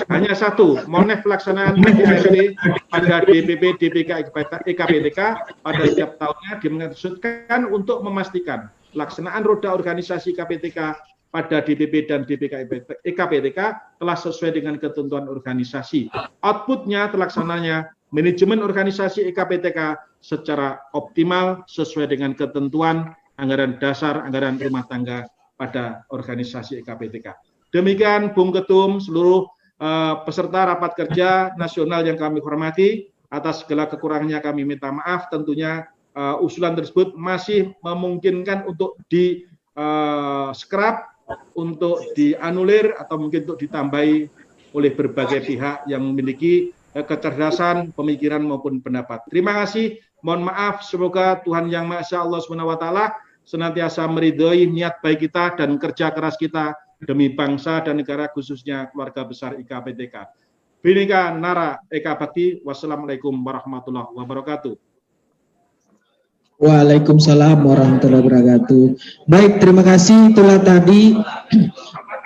hanya satu, monef pelaksanaan KDRT pada DPP, DPK, EKPTK pada setiap tahunnya dimaksudkan untuk memastikan pelaksanaan roda organisasi KPTK pada DPP dan DPK EKPTK telah sesuai dengan ketentuan organisasi. Outputnya terlaksananya manajemen organisasi EKPTK secara optimal sesuai dengan ketentuan anggaran dasar, anggaran rumah tangga pada organisasi EKPTK. Demikian Bung Ketum, seluruh peserta rapat kerja nasional yang kami hormati, atas segala kekurangannya kami minta maaf. Tentunya usulan tersebut masih memungkinkan untuk di scrap, untuk dianulir, atau mungkin untuk ditambahi oleh berbagai pihak yang memiliki kecerdasan, pemikiran maupun pendapat. Terima kasih, mohon maaf, semoga Tuhan Yang Maha Esa Allah SWT senantiasa meridhoi niat baik kita dan kerja keras kita demi bangsa dan negara, khususnya keluarga besar IKPTK. Bhinneka Nara Eka Bakti, wassalamualaikum warahmatullahi wabarakatuh. Waalaikumsalam warahmatullahi wabarakatuh. Baik, terima kasih. Itulah tadi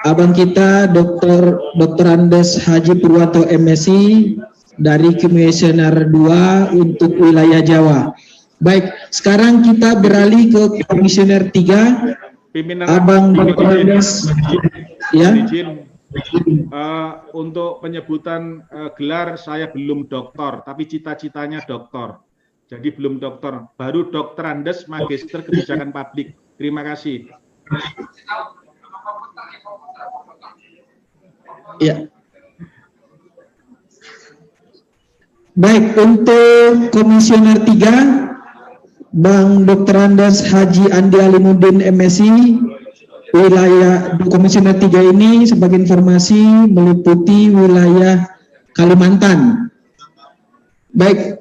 abang kita Dr. Andes Haji Purwanto MSI dari Komisioner 2 untuk wilayah Jawa. Baik, sekarang kita beralih ke Komisioner 3. Pimpinan Abang Dr. Andes, ya. Untuk penyebutan gelar saya belum doktor, tapi cita-citanya doktor. Jadi belum dokter, baru Dr. Andes Magister Kebijakan Publik. Terima kasih. Ya. Baik, untuk Komisioner 3, Bang Dr. Andes Haji Andi Alimuddin MSI, wilayah Komisioner 3 ini sebagai informasi meliputi wilayah Kalimantan. Baik,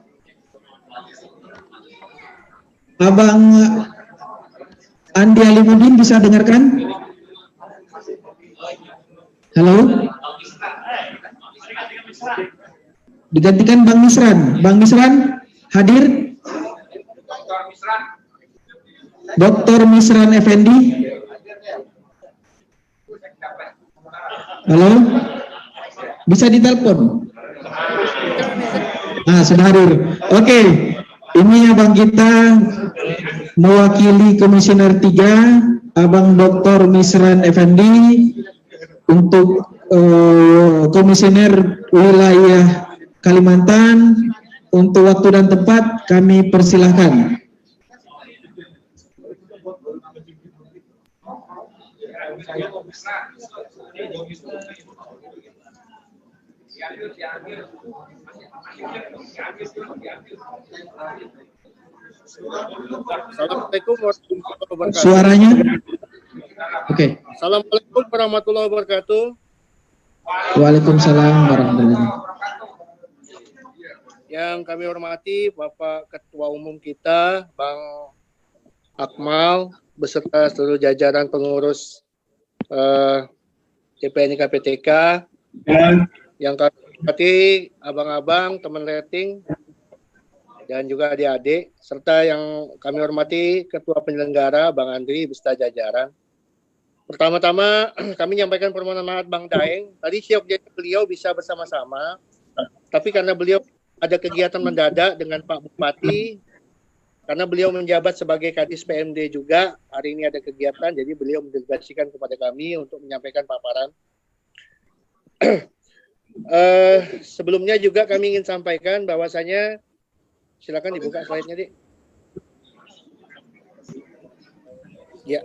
Abang Andi Alimuddin bisa dengarkan? Halo? Digantikan Bang Misran. Bang Misran hadir? Dr. Misran Effendi. Halo? Bisa ditelepon? Sudah hadir. Oke. Ini abang kita mewakili Komisioner 3, Abang Dr. Misran Effendi, untuk Komisioner wilayah Kalimantan. Untuk waktu dan tempat kami persilahkan. Assalamualaikum warahmatullahi wabarakatuh. Suaranya? Oke. Assalamualaikum warahmatullahi wabarakatuh. Waalaikumsalam warahmatullahi wabarakatuh. Yang kami hormati Bapak Ketua Umum kita, Bang Akmal, beserta seluruh jajaran pengurus CPN KPTK, yang kami Berarti abang-abang, teman rating, dan juga adik-adik, serta yang kami hormati Ketua Penyelenggara, Bang Andri, beserta jajaran. Pertama-tama, kami menyampaikan permohonan maaf Bang Daeng. Tadi sioknya beliau bisa bersama-sama, tapi karena beliau ada kegiatan mendadak dengan Pak Bupati, karena beliau menjabat sebagai Kadis PMD juga, hari ini ada kegiatan, jadi beliau mendelegasikan kepada kami untuk menyampaikan paparan. Sebelumnya juga kami ingin sampaikan bahwasanya, silakan dibuka slide-nya, Dik. Ya.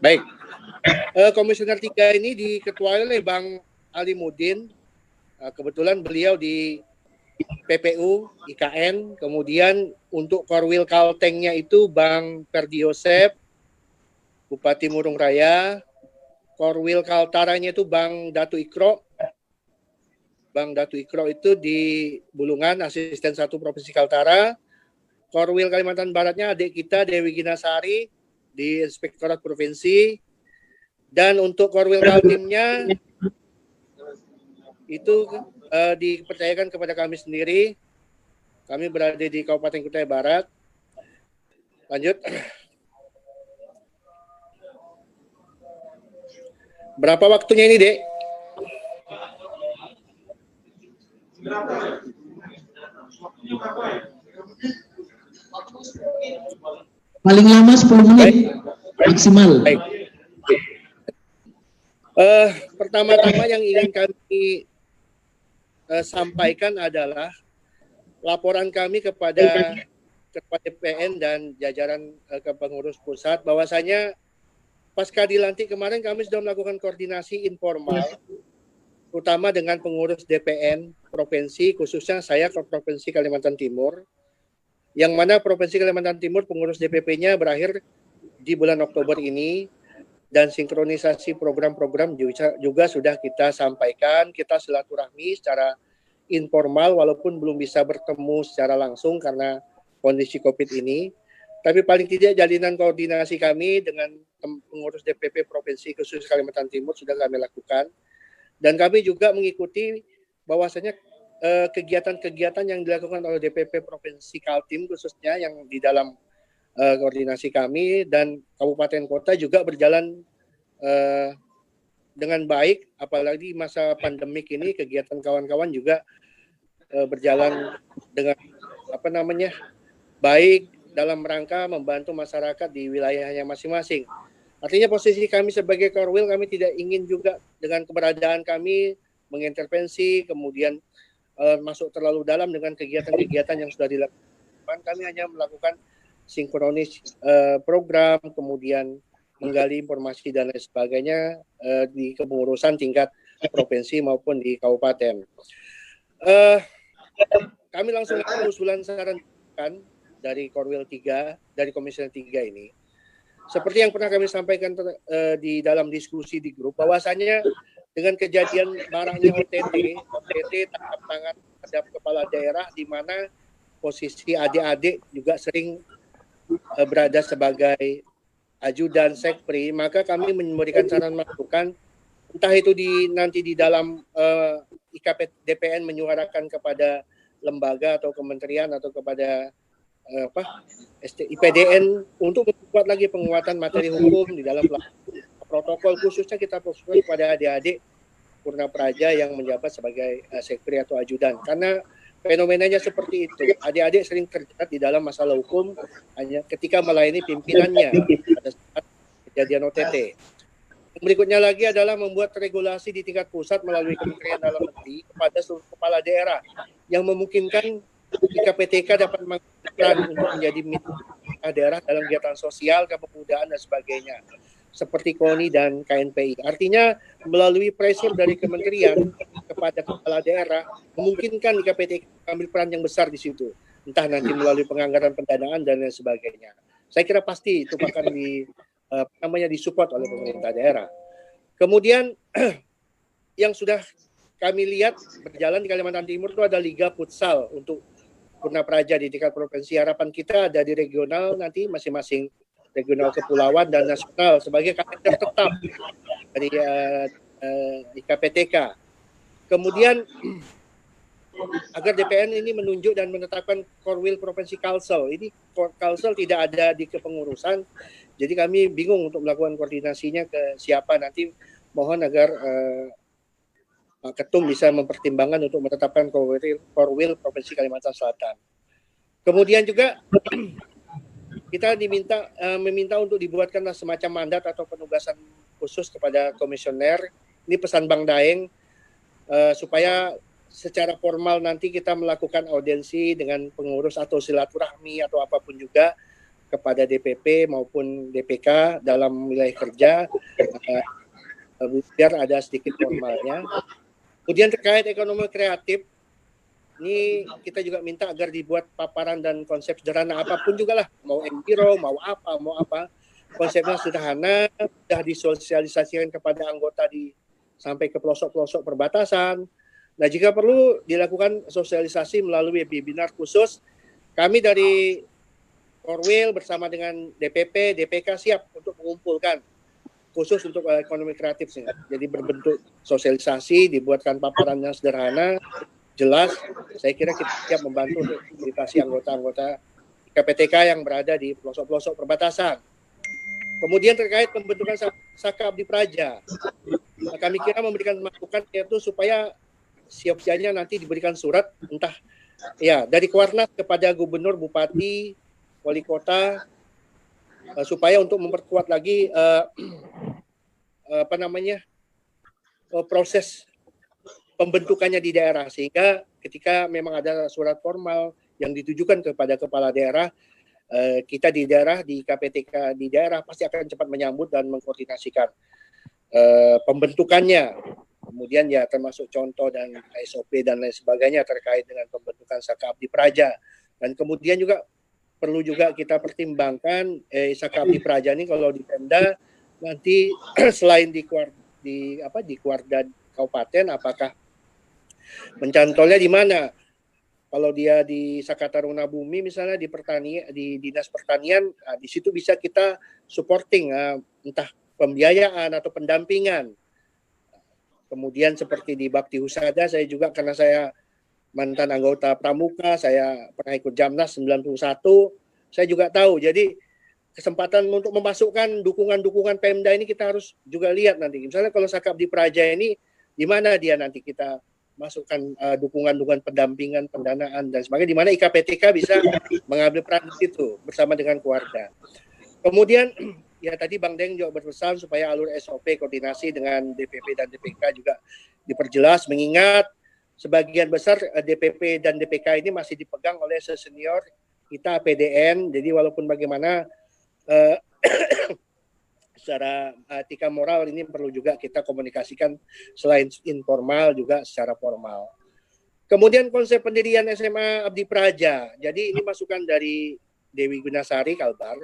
Baik. Komisioner 3 ini diketuai oleh Bang Alimuddin. Kebetulan beliau di PPU, IKN, kemudian untuk Korwil Kaltengnya itu Bang Ferdi Yosep, Bupati Murung Raya, Korwil Kaltaranya itu Bang Datu Ikro. Bang Datu Ikro itu di Bulungan, Asisten 1 Provinsi Kaltara. Korwil Kalimantan Baratnya adik kita Dewi Ginasari di Inspektorat Provinsi. Dan untuk Korwil Kaltimnya itu dipercayakan kepada kami sendiri. Kami berada di Kabupaten Kutai Barat. Lanjut. Berapa waktunya ini, Dek? Paling lama 10 menit maksimal. Baik. Pertama-tama yang ingin kami sampaikan adalah laporan kami kepada Ketua DPN dan jajaran pengurus pusat bahwasanya pasca dilantik kemarin kami sudah melakukan koordinasi informal, terutama dengan pengurus DPN provinsi, khususnya saya ke Provinsi Kalimantan Timur, yang mana Provinsi Kalimantan Timur pengurus DPP-nya berakhir di bulan Oktober ini, dan sinkronisasi program-program juga sudah kita sampaikan. Kita silaturahmi secara informal walaupun belum bisa bertemu secara langsung karena kondisi COVID ini. Tapi paling tidak jalinan koordinasi kami dengan pengurus DPP Provinsi khusus Kalimantan Timur sudah kami lakukan. Dan kami juga mengikuti bahwasanya kegiatan-kegiatan yang dilakukan oleh DPP Provinsi Kaltim khususnya yang di dalam koordinasi kami dan kabupaten kota juga berjalan dengan baik, apalagi masa pandemik ini kegiatan kawan-kawan juga berjalan dengan baik dalam rangka membantu masyarakat di wilayahnya masing-masing. Artinya posisi kami sebagai Korwil, kami tidak ingin juga dengan keberadaan kami mengintervensi, kemudian masuk terlalu dalam dengan kegiatan-kegiatan yang sudah dilakukan. Kami hanya melakukan sinkronis program, kemudian menggali informasi dan lain sebagainya di kepengurusan tingkat provinsi maupun di kabupaten. Kami langsung usulan saran dari Korwil 3, dari Komisioner 3 ini. Seperti yang pernah kami sampaikan di dalam diskusi di grup, bahwasannya dengan kejadian maraknya OTT tangkap tangan terhadap kepala daerah, di mana posisi adik-adik juga sering berada sebagai ajudan sekpri, maka kami memberikan saran masukan, entah itu nanti di dalam IKP DPN menyuarakan kepada lembaga atau kementerian atau kepada IPDN untuk membuat lagi penguatan materi hukum di dalam protokol, khususnya kita fokuskan kepada adik-adik Purna Praja yang menjabat sebagai sekpri atau ajudan, karena fenomenanya seperti itu. Adik-adik sering terjerat di dalam masalah hukum hanya ketika melayani pimpinannya pada saat kejadian OTT. Berikutnya lagi adalah membuat regulasi di tingkat pusat melalui Kementerian Dalam Negeri kepada seluruh kepala daerah yang memungkinkan IKPTK dapat mengambil untuk menjadi mitra daerah dalam kegiatan sosial, kepemudaan dan sebagainya, seperti KONI dan KNPI. Artinya melalui pressure dari kementerian kepada kepala daerah memungkinkan IKPTK mengambil peran yang besar di situ, entah nanti melalui penganggaran pendanaan dan lain sebagainya. Saya kira pasti itu akan disupport oleh pemerintah daerah. Kemudian yang sudah kami lihat berjalan di Kalimantan Timur itu ada Liga Futsal untuk Purna Praja di tingkat provinsi. Harapan kita ada di regional nanti masing-masing regional kepulauan dan nasional sebagai kalender tetap dari IKPTK. Kemudian agar DPN ini menunjuk dan menetapkan Korwil Provinsi Kalsel. Ini Kalsel tidak ada di kepengurusan, jadi kami bingung untuk melakukan koordinasinya ke siapa. Nanti mohon agar Pak Ketum bisa mempertimbangkan untuk menetapkan Korwil Provinsi Kalimantan Selatan. Kemudian juga kita meminta untuk dibuatkan semacam mandat atau penugasan khusus kepada komisioner. Ini pesan Bang Daeng supaya secara formal nanti kita melakukan audiensi dengan pengurus atau silaturahmi atau apapun juga kepada DPP maupun DPK dalam wilayah kerja biar ada sedikit formalnya. Kemudian terkait ekonomi kreatif, ini kita juga minta agar dibuat paparan dan konsep sederhana apapun juga lah, mau MPRO, mau apa, konsepnya sederhana, sudah disosialisasikan kepada anggota sampai ke pelosok-pelosok perbatasan. Nah, jika perlu dilakukan sosialisasi melalui webinar khusus, kami dari Korwil bersama dengan DPP, DPK siap untuk mengumpulkan khusus untuk ekonomi kreatif. Jadi berbentuk sosialisasi, dibuatkan paparan yang sederhana, jelas. Saya kira kita siap membantu untuk motivasi anggota-anggota KPTK yang berada di pelosok-pelosok perbatasan. Kemudian terkait pembentukan Saka Abdi Praja, kami kira memberikan masukan yaitu supaya siap-siapnya nanti diberikan surat entah ya dari Kuarnas kepada gubernur, bupati, wali kota supaya untuk memperkuat lagi proses pembentukannya di daerah, sehingga ketika memang ada surat formal yang ditujukan kepada kepala daerah, kita di daerah, di KPTK di daerah pasti akan cepat menyambut dan mengkoordinasikan pembentukannya. Kemudian ya termasuk contoh dan SOP dan lain sebagainya terkait dengan pembentukan Saka Abdi Praja. Dan kemudian juga perlu juga kita pertimbangkan Saka Abdi Praja ini kalau di Pemda nanti selain di Kuarda Kabupaten, apakah mencantolnya di mana? Kalau dia di Saka Taruna Bumi misalnya di pertanian, di Dinas Pertanian, di situ bisa kita supporting entah pembiayaan atau pendampingan. Kemudian seperti di Bakti Husada, saya juga karena saya mantan anggota Pramuka, saya pernah ikut Jamnas 91, saya juga tahu. Jadi kesempatan untuk memasukkan dukungan-dukungan Pemda ini kita harus juga lihat nanti. Misalnya kalau Saka Abdi Praja ini, di mana dia nanti kita masukkan dukungan-dukungan pendampingan, pendanaan, dan sebagainya, di mana IKPTK bisa mengambil peran itu bersama dengan keluarga. Kemudian, ya tadi Bang Deng juga berpesan supaya alur SOP koordinasi dengan DPP dan DPK juga diperjelas, mengingat sebagian besar DPP dan DPK ini masih dipegang oleh senior kita PDN, jadi walaupun bagaimana secara etika moral ini perlu juga kita komunikasikan selain informal juga secara formal. Kemudian konsep pendirian SMA Abdi Praja, jadi ini masukan dari Dewi Gunasari Kalbar,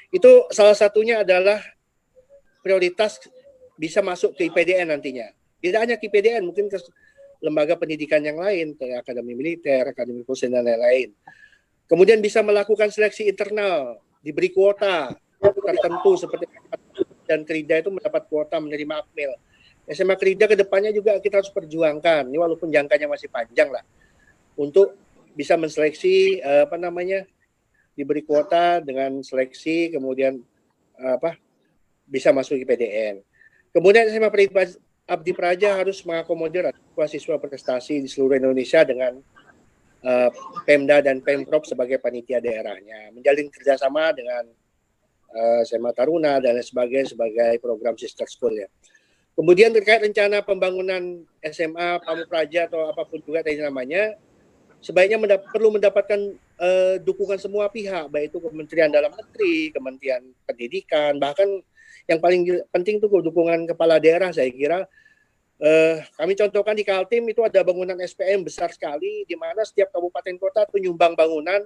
itu salah satunya adalah prioritas bisa masuk ke IPDN nantinya. Tidak hanya ke IPDN, mungkin ke lembaga pendidikan yang lain, ke Akademi Militer, Akademi Polisi, dan lain-lain. Kemudian bisa melakukan seleksi internal, diberi kuota tertentu seperti dan Krida itu mendapat kuota menerima akmil. SMA Krida ke depannya juga kita harus perjuangkan. Ini walaupun jangkanya masih panjang lah untuk bisa menseleksi diberi kuota dengan seleksi kemudian bisa masuk IPDN. Kemudian SMA Abdi Praja harus mengakomodir siswa berprestasi di seluruh Indonesia dengan Pemda dan Pemprov sebagai panitia daerahnya, menjalin kerjasama dengan SMA Taruna dan sebagainya sebagai program sister school ya. Kemudian terkait rencana pembangunan SMA Pamuk Praja atau apapun juga tadi namanya, sebaiknya perlu mendapatkan dukungan semua pihak, baik itu Kementerian Dalam Negeri, Kementerian Pendidikan, bahkan yang paling penting itu dukungan kepala daerah. Saya kira kami contohkan di Kaltim itu ada bangunan SPM besar sekali, di mana setiap kabupaten kota itu nyumbang bangunan,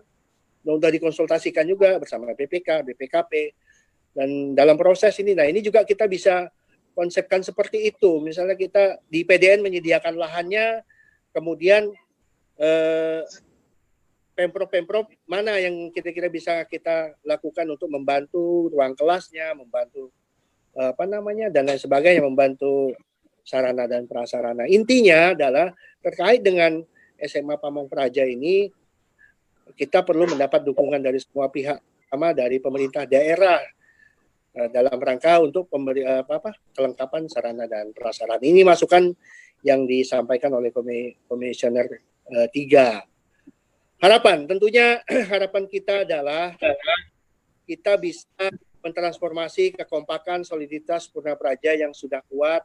sudah dikonsultasikan juga bersama BPK, BPKP, dan dalam proses ini, nah ini juga kita bisa konsepkan seperti itu. Misalnya kita di PDN menyediakan lahannya, kemudian Pemprov mana yang kira-kira bisa kita lakukan untuk membantu ruang kelasnya, membantu dan lain sebagainya, membantu sarana dan prasarana. Intinya adalah terkait dengan SMA Pamong Praja ini, kita perlu mendapat dukungan dari semua pihak, terutama dari pemerintah daerah dalam rangka untuk kelengkapan sarana dan prasarana. Ini masukan yang disampaikan oleh Komisioner 3. Harapan, tentunya harapan kita adalah kita bisa mentransformasi kekompakan soliditas Purna Praja yang sudah kuat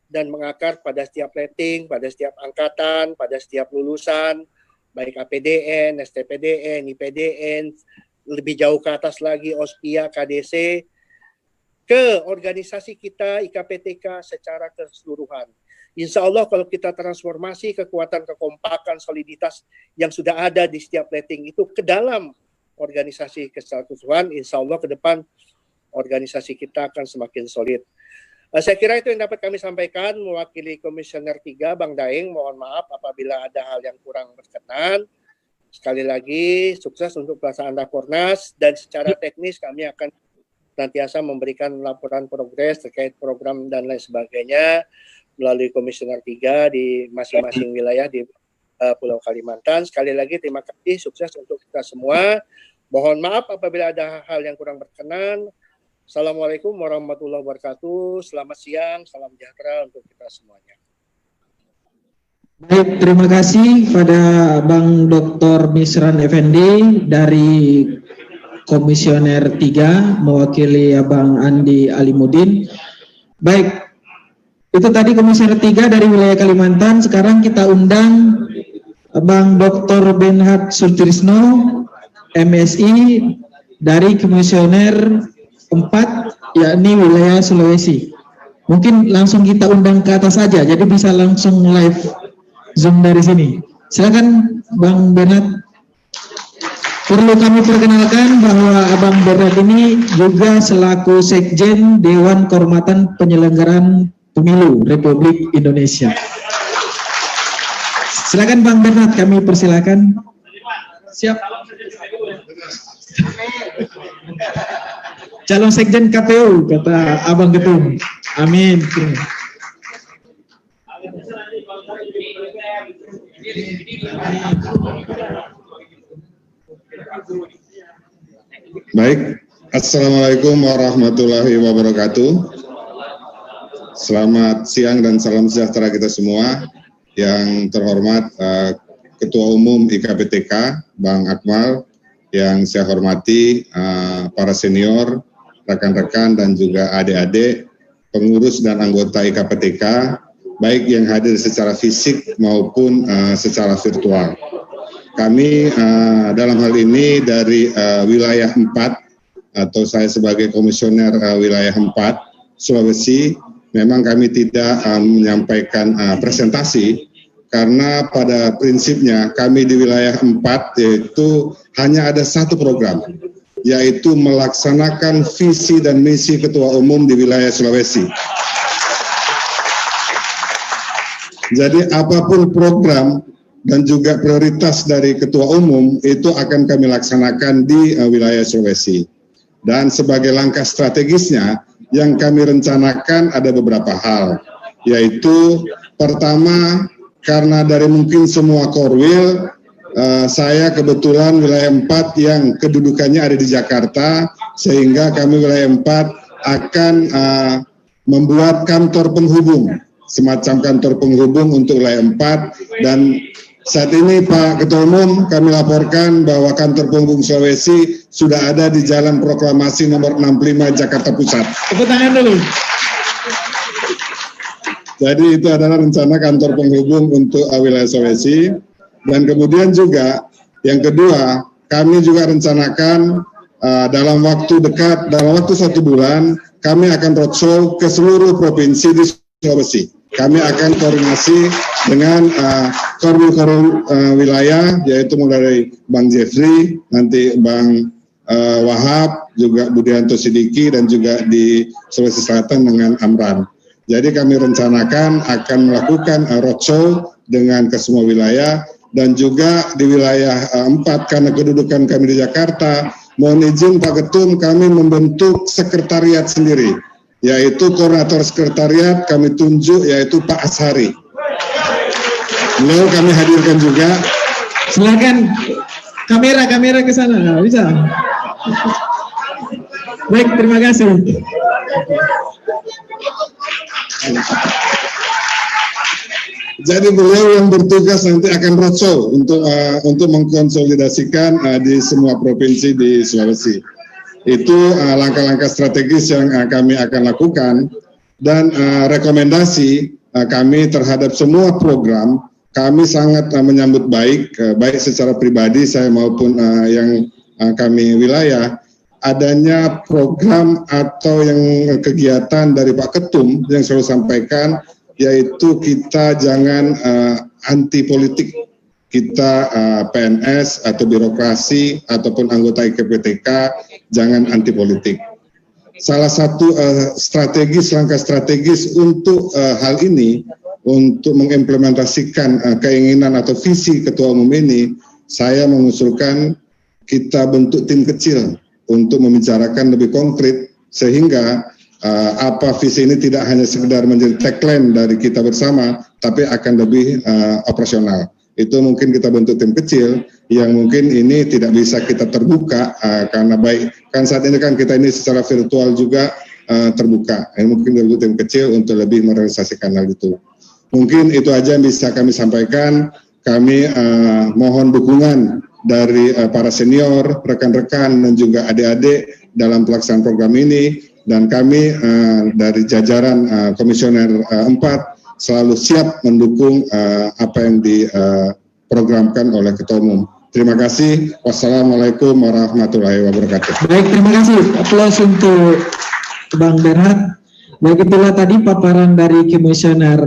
dan mengakar pada setiap rating, pada setiap angkatan, pada setiap lulusan, baik APDN, STPDN, IPDN, lebih jauh ke atas lagi OSPIA, KDC, ke organisasi kita IKPTK secara keseluruhan. Insya Allah kalau kita transformasi kekuatan kekompakan soliditas yang sudah ada di setiap rating itu ke dalam organisasi keseluruhan, insya Allah ke depan organisasi kita akan semakin solid. Saya kira itu yang dapat kami sampaikan mewakili Komisioner 3, Bang Daeng. Mohon maaf apabila ada hal yang kurang berkenan. Sekali lagi sukses untuk pelaksanaan Rakornas, dan secara teknis kami akan senantiasa memberikan laporan progres terkait program dan lain sebagainya melalui Komisioner 3 di masing-masing wilayah di Pulau Kalimantan. Sekali lagi terima kasih, sukses untuk kita semua. Mohon maaf apabila ada hal yang kurang berkenan. Assalamualaikum warahmatullahi wabarakatuh. Selamat siang, salam sejahtera untuk kita semuanya. Baik, terima kasih pada Bang Dr. Misran Effendi dari Komisioner 3 mewakili Abang Andi Alimudin. Baik, itu tadi Komisioner 3 dari wilayah Kalimantan. Sekarang kita undang Bang Dr. Benhard Sutrisno, MSI dari Komisioner 4, yakni wilayah Sulawesi. Mungkin langsung kita undang ke atas saja, jadi bisa langsung live Zoom dari sini. Silakan Bang Benhard. Perlu kami perkenalkan bahwa Abang Benhard ini juga selaku Sekjen Dewan Kehormatan Penyelenggaraan Pemilu Republik Indonesia. Silakan Bang Benhard, kami persilakan. Siap. Calon Sekjen KPU, kata Abang Ketum. Amin. Baik, Assalamualaikum warahmatullahi wabarakatuh. Selamat siang dan salam sejahtera kita semua. Yang terhormat Ketua Umum IKPTK, Bang Akmal, yang saya hormati para senior, rekan-rekan dan juga adik-adik, pengurus dan anggota IKPTK, baik yang hadir secara fisik maupun secara virtual. Kami dalam hal ini dari wilayah 4 atau saya sebagai komisioner wilayah 4 Sulawesi, memang kami tidak menyampaikan presentasi karena pada prinsipnya kami di wilayah 4 yaitu hanya ada satu program, yaitu melaksanakan visi dan misi Ketua Umum di wilayah Sulawesi. Jadi apapun program dan juga prioritas dari Ketua Umum itu akan kami laksanakan di wilayah Sulawesi. Dan sebagai langkah strategisnya yang kami rencanakan ada beberapa hal, yaitu pertama, karena dari mungkin semua korwil, saya kebetulan wilayah 4 yang kedudukannya ada di Jakarta, sehingga kami wilayah 4 akan membuat kantor penghubung, semacam kantor penghubung untuk wilayah 4, dan saat ini Pak Ketua Umum kami laporkan bahwa kantor penghubung Sulawesi sudah ada di Jalan Proklamasi nomor 65 Jakarta Pusat. Tepuk tangan dulu. Jadi itu adalah rencana kantor penghubung untuk wilayah Sulawesi. Dan kemudian juga yang kedua, kami juga rencanakan dalam waktu dekat, dalam waktu 1 bulan, kami akan roadshow ke seluruh provinsi di Sulawesi. Kami akan koordinasi dengan korwil-korwil wilayah, yaitu mulai dari Bang Jeffrey, nanti Bang Wahab, juga Budianto Sidiki, dan juga di Sulawesi Selatan dengan Amran. Jadi kami rencanakan akan melakukan roadshow dengan ke semua wilayah, dan juga di wilayah 4 karena kedudukan kami di Jakarta, mohon izin Pak Ketum kami membentuk sekretariat sendiri, yaitu koordinator sekretariat kami tunjuk yaitu Pak Ashari. Beliau kami hadirkan juga. Silakan kamera ke sana, bisa. Baik, terima kasih. Jadi beliau yang bertugas nanti akan roadshow untuk mengkonsolidasikan di semua provinsi di Sulawesi. Itu langkah-langkah strategis yang kami akan lakukan, dan rekomendasi kami terhadap semua program kami sangat menyambut baik, baik secara pribadi saya maupun yang kami wilayah, adanya program atau yang kegiatan dari Pak Ketum yang selalu sampaikan, yaitu kita jangan anti politik, kita PNS atau birokrasi ataupun anggota IKPTK jangan anti politik. Salah satu langkah strategis untuk hal ini, untuk mengimplementasikan keinginan atau visi Ketua Umum ini, saya mengusulkan kita bentuk tim kecil untuk membicarakan lebih konkret, sehingga apa visi ini tidak hanya sekedar menjadi tagline dari kita bersama, tapi akan lebih operasional. Itu mungkin kita bentuk tim kecil yang mungkin ini tidak bisa kita terbuka karena baik kan saat ini kan kita ini secara virtual juga terbuka. Ini mungkin bentuk tim kecil untuk lebih merealisasikan hal itu. Mungkin itu aja yang bisa kami sampaikan. Kami mohon dukungan dari para senior, rekan-rekan dan juga adik-adik dalam pelaksanaan program ini. Dan kami dari jajaran Komisioner 4 selalu siap mendukung apa yang diprogramkan oleh Ketua Umum. Terima kasih. Wassalamualaikum warahmatullahi wabarakatuh. Baik, terima kasih. Aplaus untuk Bang Bernhard. Baik, itulah tadi paparan dari Komisioner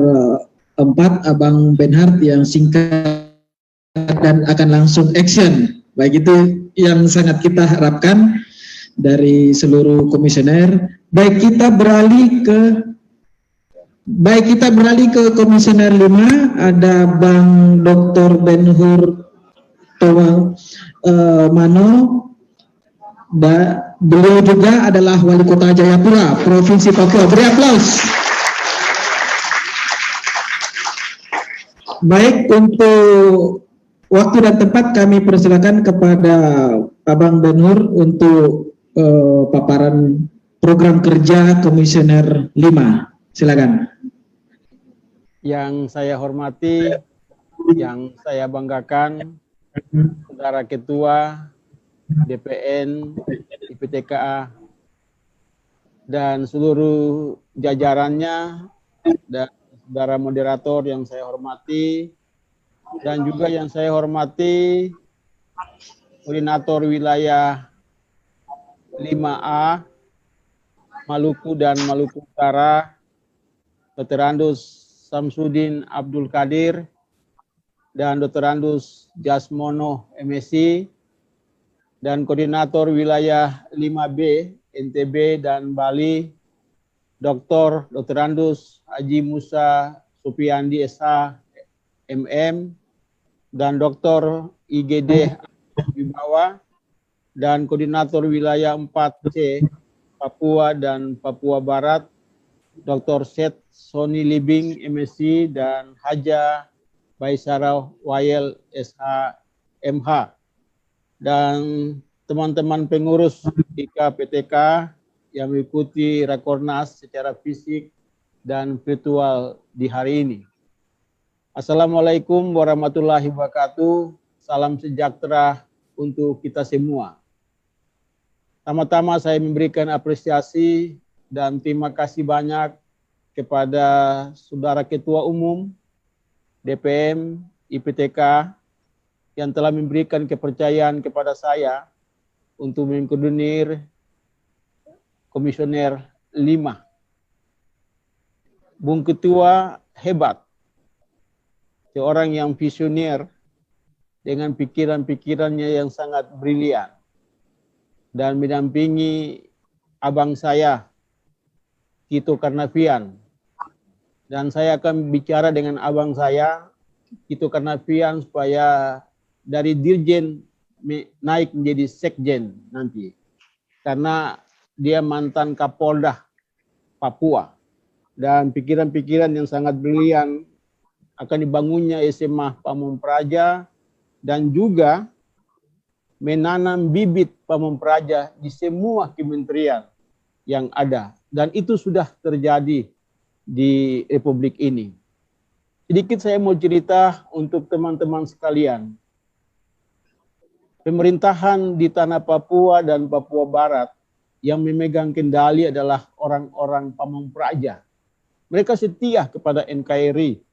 4, Abang Bernhard, yang singkat dan akan langsung action. Baik, itu yang sangat kita harapkan dari seluruh komisioner. Baik, kita beralih ke Komisioner 5, ada Bang Dr. Ben-Hur Towang Mano. Beliau juga adalah Wali Kota Jayapura, Provinsi Papua. Beri aplaus. Baik, untuk waktu dan tempat kami persilakan kepada Abang Ben-Hur untuk paparan program kerja Komisioner 5. Silakan. Yang saya hormati, yang saya banggakan, Saudara Ketua DPN IPTKA dan seluruh jajarannya, dan saudara moderator yang saya hormati, dan juga yang saya hormati koordinator wilayah 5A Maluku dan Maluku Utara, Dr. Andus Samsudin Abdul Qadir dan Dr. Andus Jasmono MSc, dan koordinator wilayah 5B NTB dan Bali, Dr. Andus Haji Musa Supiandi SH MM, dan Dr. IGD Wibawa, dan koordinator wilayah 4C Papua dan Papua Barat, Dr. Seth Sony Libing MSc dan Haja Baisara Wayel SH MH, dan teman-teman pengurus IKPTK yang mengikuti Rakornas secara fisik dan virtual di hari ini. Assalamualaikum warahmatullahi wabarakatuh. Salam sejahtera untuk kita semua. Pertama-tama saya memberikan apresiasi dan terima kasih banyak kepada Saudara Ketua Umum DPM IPTK yang telah memberikan kepercayaan kepada saya untuk mengkoordinir Komisioner 5. Bung Ketua hebat, seorang yang visioner dengan pikiran-pikirannya yang sangat brilian, dan mendampingi abang saya, Tito Karnavian. Dan saya akan bicara dengan abang saya itu Karnavian supaya dari dirjen naik menjadi sekjen nanti. Karena dia mantan Kapolda Papua. Dan pikiran-pikiran yang sangat brilian akan dibangunnya SMA Pamung Praja dan juga menanam bibit Pamung Praja di semua kementerian yang ada. Dan itu sudah terjadi di Republik ini. Sedikit saya mau cerita untuk teman-teman sekalian. Pemerintahan di tanah Papua dan Papua Barat yang memegang kendali adalah orang-orang Pamung Praja. Mereka setia kepada NKRI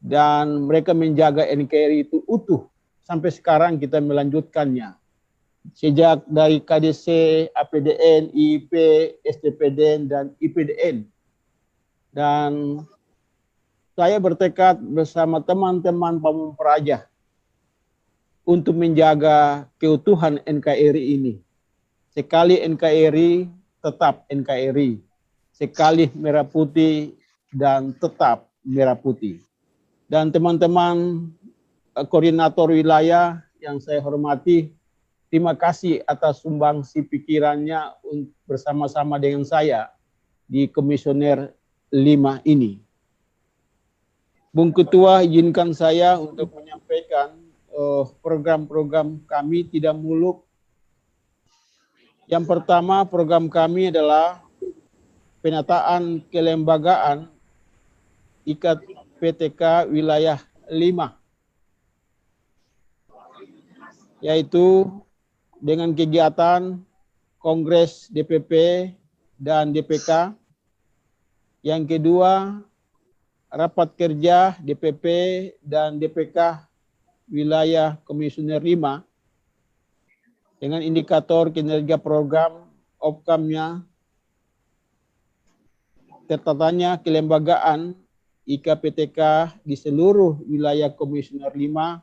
dan mereka menjaga NKRI itu utuh. Sampai sekarang kita melanjutkannya. Sejak dari KDC, APDN, IIP, STPDN, dan IPDN. Dan saya bertekad bersama teman-teman Pamung Praja untuk menjaga keutuhan NKRI ini. Sekali NKRI, tetap NKRI. Sekali merah putih dan tetap merah putih. Dan teman-teman koordinator wilayah yang saya hormati, terima kasih atas sumbangsi pikirannya bersama-sama dengan saya di Komisioner 5 ini. Bung Ketua, izinkan saya untuk menyampaikan program-program kami tidak muluk. Yang pertama, program kami adalah penataan kelembagaan IKPTK wilayah 5, yaitu dengan kegiatan Kongres DPP dan DPK. Yang kedua, rapat kerja DPP dan DPK wilayah Komisioner 5 dengan indikator kinerja program outcome-nya, tertatanya kelembagaan IKPTK di seluruh wilayah Komisioner 5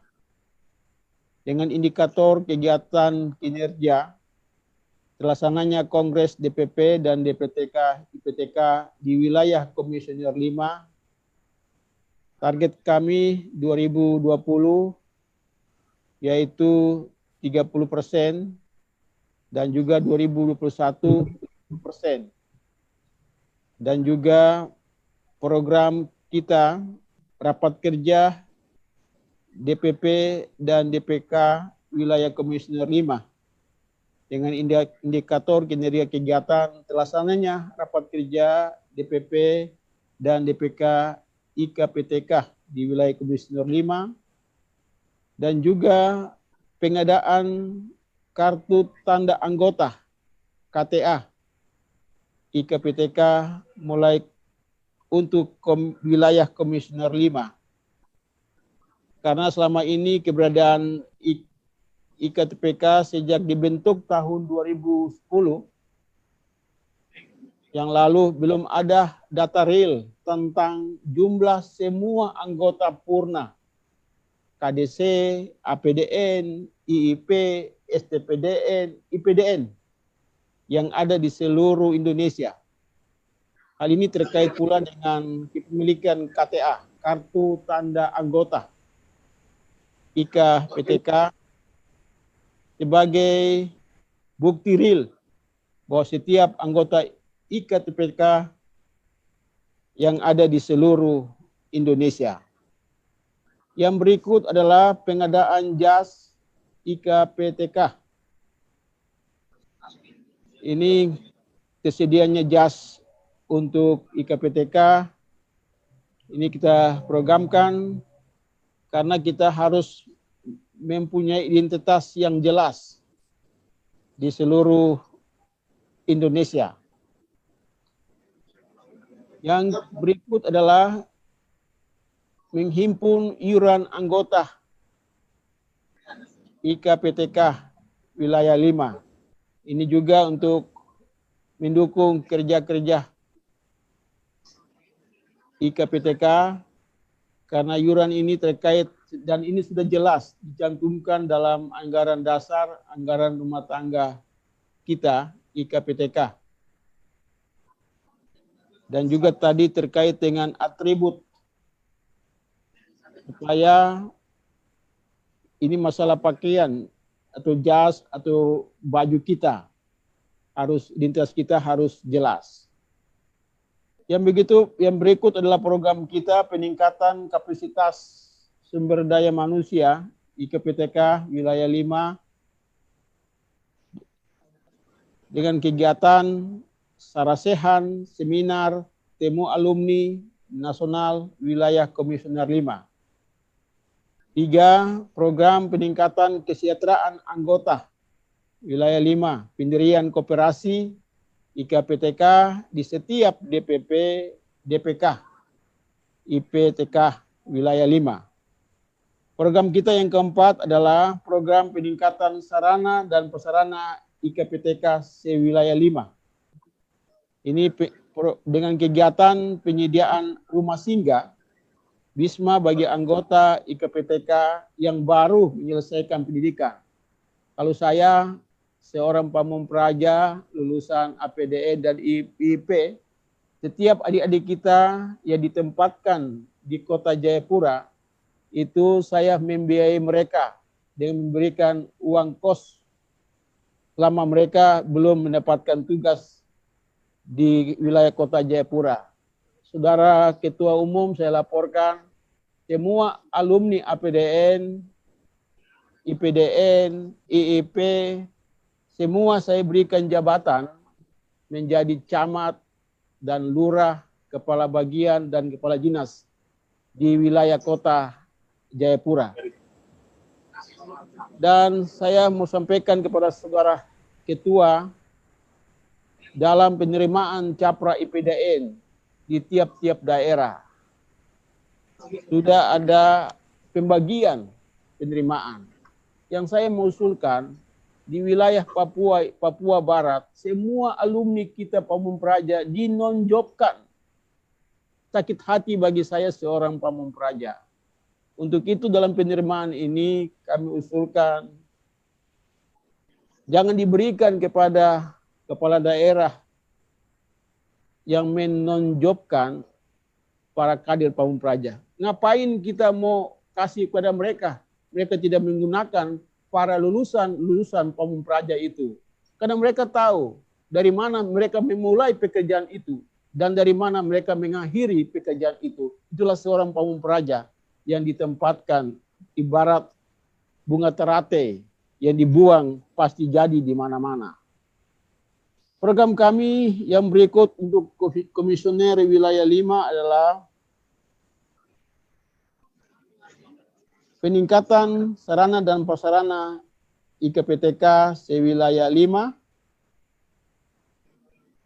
dengan indikator kegiatan kinerja, terlaksananya Kongres DPP dan DPTK IPTK di wilayah Komisioner 5. Target kami 2020 yaitu 30% dan juga 2021 1%. Dan juga program kita rapat kerja DPP dan DPK wilayah Komisioner 5 dengan indikator kinerja kegiatan terlaksananya rapat kerja DPP dan DPK IKPTK di wilayah Komisioner 5 dan juga pengadaan kartu tanda anggota KTA IKPTK mulai untuk wilayah Komisioner 5. Karena selama ini keberadaan IKTPK sejak dibentuk tahun 2010 yang lalu belum ada data real tentang jumlah semua anggota purna KDC, APDN, IIP, STPDN, IPDN yang ada di seluruh Indonesia. Hal ini terkait pula dengan kepemilikan KTA, kartu tanda anggota IKPTK, sebagai bukti real bahwa setiap anggota IKPTK yang ada di seluruh Indonesia. Yang berikut adalah pengadaan jas IKPTK. Ini tersedianya jas untuk IKPTK. Ini kita programkan karena kita harus mempunyai identitas yang jelas di seluruh Indonesia. Yang berikut adalah menghimpun iuran anggota IKPTK wilayah 5. Ini juga untuk mendukung kerja-kerja IKPTK karena iuran ini terkait dan ini sudah jelas dicantumkan dalam anggaran dasar, anggaran rumah tangga kita IKPTK. Dan juga tadi terkait dengan atribut supaya ini masalah pakaian atau jas atau baju kita harus, identitas kita harus jelas. Yang berikut adalah program kita peningkatan kapasitas sumber daya manusia IKPTK wilayah 5 dengan kegiatan sarasehan, seminar, temu alumni nasional wilayah Komisioner 5. 3. Program peningkatan kesejahteraan anggota wilayah 5, pendirian koperasi IKPTK di setiap DPP, DPK, IPTK wilayah 5. Program kita yang keempat adalah program peningkatan sarana dan prasarana IKPTK se-wilayah 5. Ini dengan kegiatan penyediaan rumah singgah Wisma bagi anggota IKPTK yang baru menyelesaikan pendidikan. Kalau saya seorang pamong praja lulusan APDE dan IP, setiap adik-adik kita yang ditempatkan di Kota Jayapura, itu saya membiayai mereka dengan memberikan uang kos selama mereka belum mendapatkan tugas di wilayah Kota Jayapura. Saudara Ketua Umum, saya laporkan semua alumni APDN, IPDN, IIP, semua saya berikan jabatan menjadi camat dan lurah, kepala bagian dan kepala dinas di wilayah Kota Jayapura. Dan saya mau sampaikan kepada saudara Ketua, dalam penerimaan capra IPDN di tiap-tiap daerah sudah ada pembagian penerimaan. Yang saya mengusulkan di wilayah Papua Barat, semua alumni kita Pamong Praja dinonjobkan. Sakit hati bagi saya seorang Pamong Praja. Untuk itu dalam penerimaan ini kami usulkan jangan diberikan kepada kepala daerah yang menonjobkan para kader Pamong Praja. Ngapain kita mau kasih kepada mereka? Mereka tidak menggunakan para lulusan Pamong Praja itu. Karena mereka tahu dari mana mereka memulai pekerjaan itu dan dari mana mereka mengakhiri pekerjaan itu. Itulah seorang Pamong Praja yang ditempatkan ibarat bunga teratai yang dibuang pasti jadi di mana-mana. Program kami yang berikut untuk komisioner wilayah 5 adalah peningkatan sarana dan prasarana IKPTK se-wilayah 5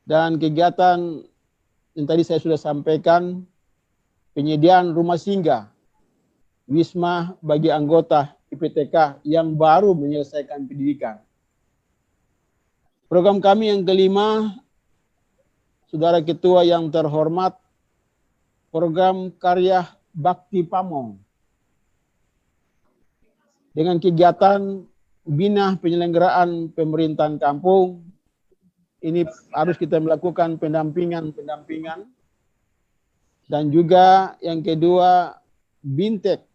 dan kegiatan yang tadi saya sudah sampaikan, penyediaan rumah singgah Wisma bagi anggota IPTK yang baru menyelesaikan pendidikan. Program kami yang kelima, Saudara Ketua yang terhormat, program karya Bakti Pamong. Dengan kegiatan bina penyelenggaraan pemerintahan kampung, ini harus kita melakukan pendampingan. Dan juga yang kedua, Bintek,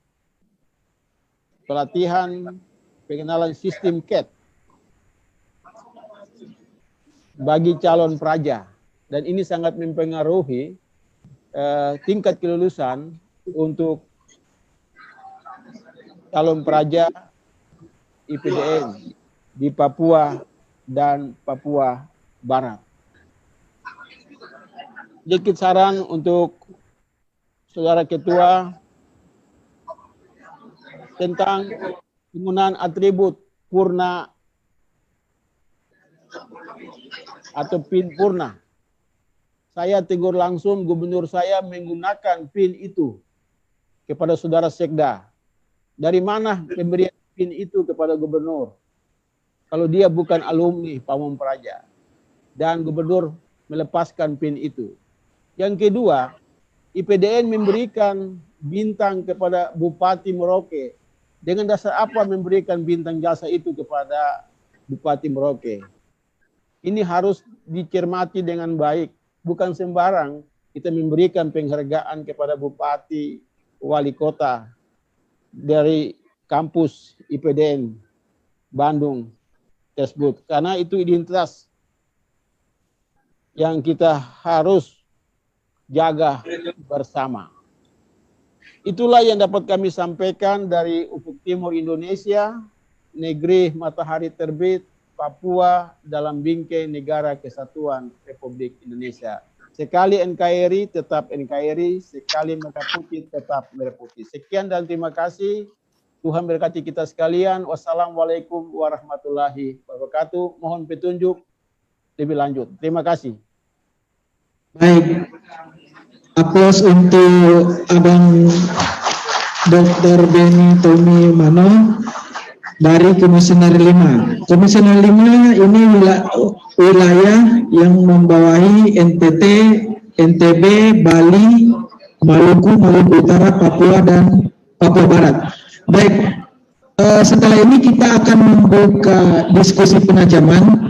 pelatihan pengenalan sistem CAT bagi calon praja. Dan ini sangat mempengaruhi tingkat kelulusan untuk calon praja IPDN di Papua dan Papua Barat. Sedikit saran untuk Saudara Ketua tentang penggunaan atribut purna atau PIN purna. Saya tegur langsung gubernur saya menggunakan PIN itu kepada Saudara Sekda. Dari mana pemberian PIN itu kepada gubernur? Kalau dia bukan alumni Pamong Praja. Dan gubernur melepaskan PIN itu. Yang kedua, IPDN memberikan bintang kepada Bupati Merauke. Dengan dasar apa memberikan bintang jasa itu kepada Bupati Merauke? Ini harus dicermati dengan baik. Bukan sembarang kita memberikan penghargaan kepada Bupati, Wali Kota, dari kampus IPDN Bandung tersebut, karena itu identitas yang kita harus jaga bersama. Itulah yang dapat kami sampaikan dari Ufuk Timur Indonesia, negeri matahari terbit, Papua dalam bingkai Negara Kesatuan Republik Indonesia. Sekali NKRI tetap NKRI, sekali Merah Putih tetap Merah Putih. Sekian dan terima kasih. Tuhan berkati kita sekalian. Wassalamualaikum warahmatullahi wabarakatuh. Mohon petunjuk lebih lanjut. Terima kasih. Baik, aplaus untuk Abang Dr. Beni Tommy Mano dari Komisioner 5. Komisioner 5 ini wilayah yang membawahi NTT, NTB, Bali, Maluku, Maluku Utara, Papua, dan Papua Barat. Baik, setelah ini kita akan membuka diskusi penajaman.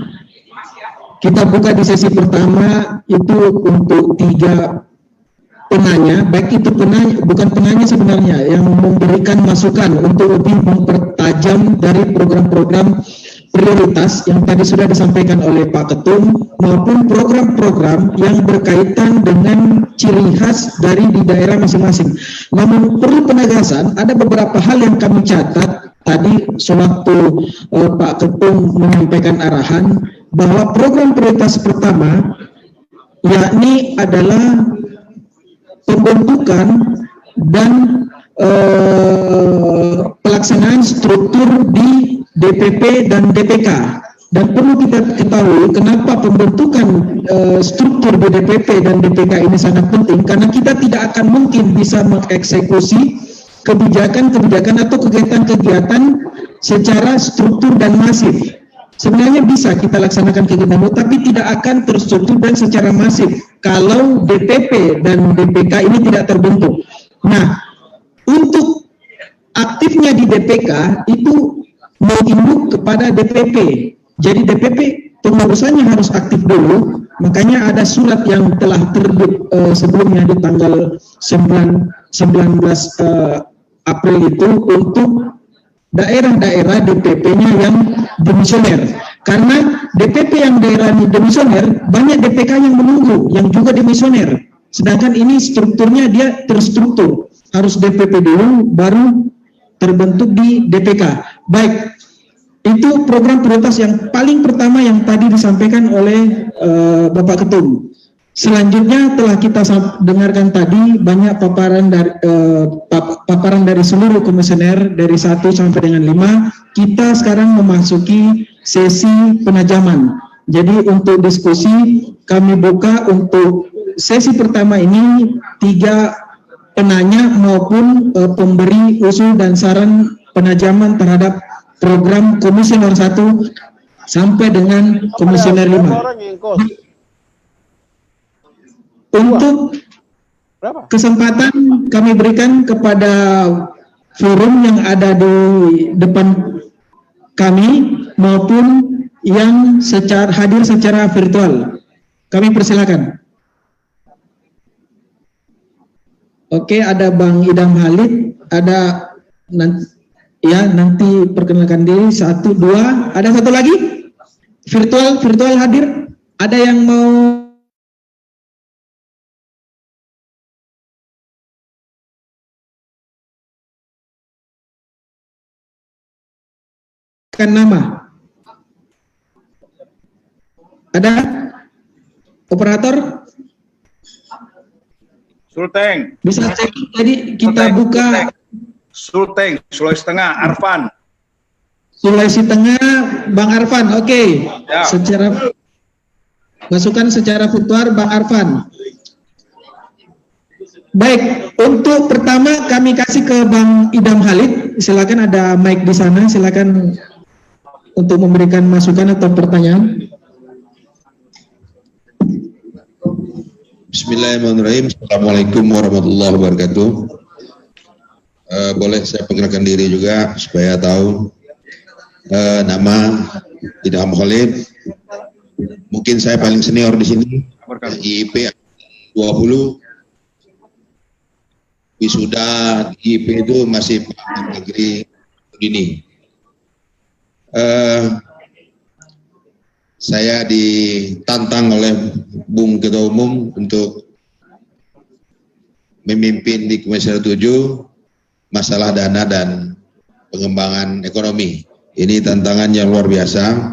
Kita buka di sesi pertama itu untuk 3 penanya, baik itu penanya, bukan penanya sebenarnya, yang memberikan masukan untuk lebih mempertajam dari program-program prioritas yang tadi sudah disampaikan oleh Pak Ketum, maupun program-program yang berkaitan dengan ciri khas dari di daerah masing-masing. Namun perlu penegasan, ada beberapa hal yang kami catat tadi sewaktu Pak Ketum menyampaikan arahan, bahwa program prioritas pertama yakni adalah pembentukan dan pelaksanaan struktur di DPP dan DPK. Dan perlu kita ketahui kenapa pembentukan struktur di DPP dan DPK ini sangat penting, karena kita tidak akan mungkin bisa mengeksekusi kebijakan-kebijakan atau kegiatan-kegiatan secara struktur dan masif. Sebenarnya bisa kita laksanakan kegiatan itu, tapi tidak akan terstruktur dan secara masif kalau DPP dan DPK ini tidak terbentuk. Nah, untuk aktifnya di DPK itu menginduk kepada DPP. Jadi DPP pengurusannya harus aktif dulu, makanya ada surat yang telah terbit sebelumnya di tanggal 19 April itu untuk daerah-daerah DPP-nya yang demisioner. Karena DPP yang daerah demisioner, banyak DPK yang menunggu, yang juga demisioner. Sedangkan ini strukturnya dia terstruktur. Harus DPP dulu, baru terbentuk di DPK. Baik, itu program prioritas yang paling pertama yang tadi disampaikan oleh Bapak Ketum. Selanjutnya telah kita dengarkan tadi banyak paparan dari seluruh komisioner dari 1 sampai dengan 5. Kita sekarang memasuki sesi penajaman. Jadi untuk diskusi kami buka untuk sesi pertama ini 3 penanya maupun pemberi usul dan saran penajaman terhadap program komisioner 1 sampai dengan komisioner 5. Untuk kesempatan kami berikan kepada forum yang ada di depan kami maupun yang hadir secara virtual. Kami persilakan. Oke, ada Bang Idam Halid, ada nanti perkenalkan diri 1, 2, ada satu lagi virtual hadir. Ada yang mau nama? Ada operator? Sulteng. Bisa cek. Jadi kita buka Sulteng, Sulawesi Tengah, Arfan. Sulawesi Tengah, Bang Arfan. Oke. Ya. Masukan secara virtual Bang Arfan. Baik, untuk pertama kami kasih ke Bang Idam Halid. Silakan, ada mic di sana. Silakan untuk memberikan masukan atau pertanyaan. Bismillahirrahmanirrahim. Assalamualaikum warahmatullahi wabarakatuh. Boleh saya perkenalkan diri juga supaya tahu. Nama Idam Halid. Mungkin saya paling senior di sini. IIP 20. wisuda IP itu masih negeri begini. Saya ditantang oleh Bung Ketua Umum untuk memimpin di Komisi 7 masalah dana dan pengembangan ekonomi. Ini tantangan yang luar biasa,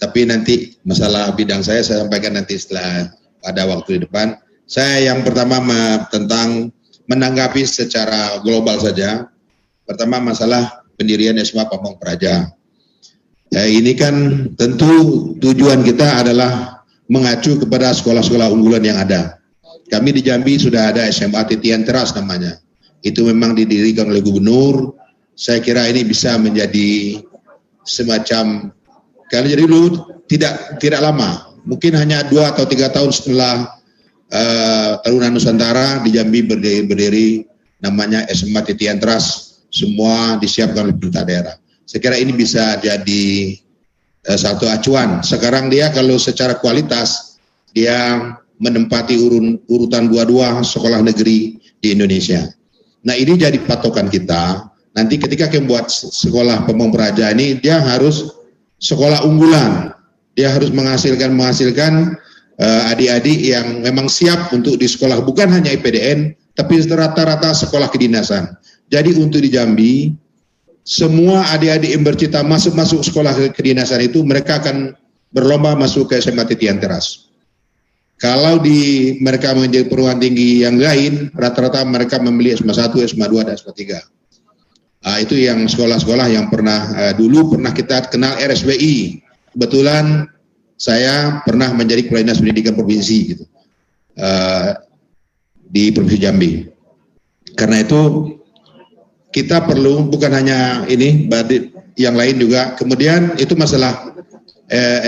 tapi nanti masalah bidang saya sampaikan nanti setelah pada waktu di depan. Saya yang pertama tentang menanggapi secara global saja. Pertama masalah pendirian SMA Pamong Praja. Ini kan tentu tujuan kita adalah mengacu kepada sekolah-sekolah unggulan yang ada. Kami di Jambi sudah ada SMA Titian Teras namanya. Itu memang didirikan oleh gubernur. Saya kira ini bisa menjadi semacam, kalau jadi dulu tidak lama, mungkin hanya 2 atau 3 tahun setelah Taruna Nusantara di Jambi berdiri namanya SMA Titian Teras, semua disiapkan oleh pemerintah daerah. Saya kira ini bisa jadi satu acuan. Sekarang dia kalau secara kualitas dia menempati urutan 22 sekolah negeri di Indonesia. Nah ini jadi patokan kita. Nanti ketika kita buat sekolah Pamong Praja ini, dia harus sekolah unggulan. Dia harus menghasilkan adik-adik yang memang siap untuk di sekolah, bukan hanya IPDN, tapi rata-rata sekolah kedinasan. Jadi untuk di Jambi, semua adik-adik yang bercita masuk sekolah kedinasan itu, mereka akan berlomba masuk ke SMA Titian Teras. Kalau mereka menjadi perguruan tinggi yang lain, rata-rata mereka memilih SMA 1, SMA 2, dan SMA 3. Itu yang sekolah-sekolah yang dulu pernah kita kenal RSBI. Kebetulan saya pernah menjadi Kepala Dinas Pendidikan Provinsi gitu, di Provinsi Jambi. Karena itu kita perlu bukan hanya ini, yang lain juga. Kemudian itu masalah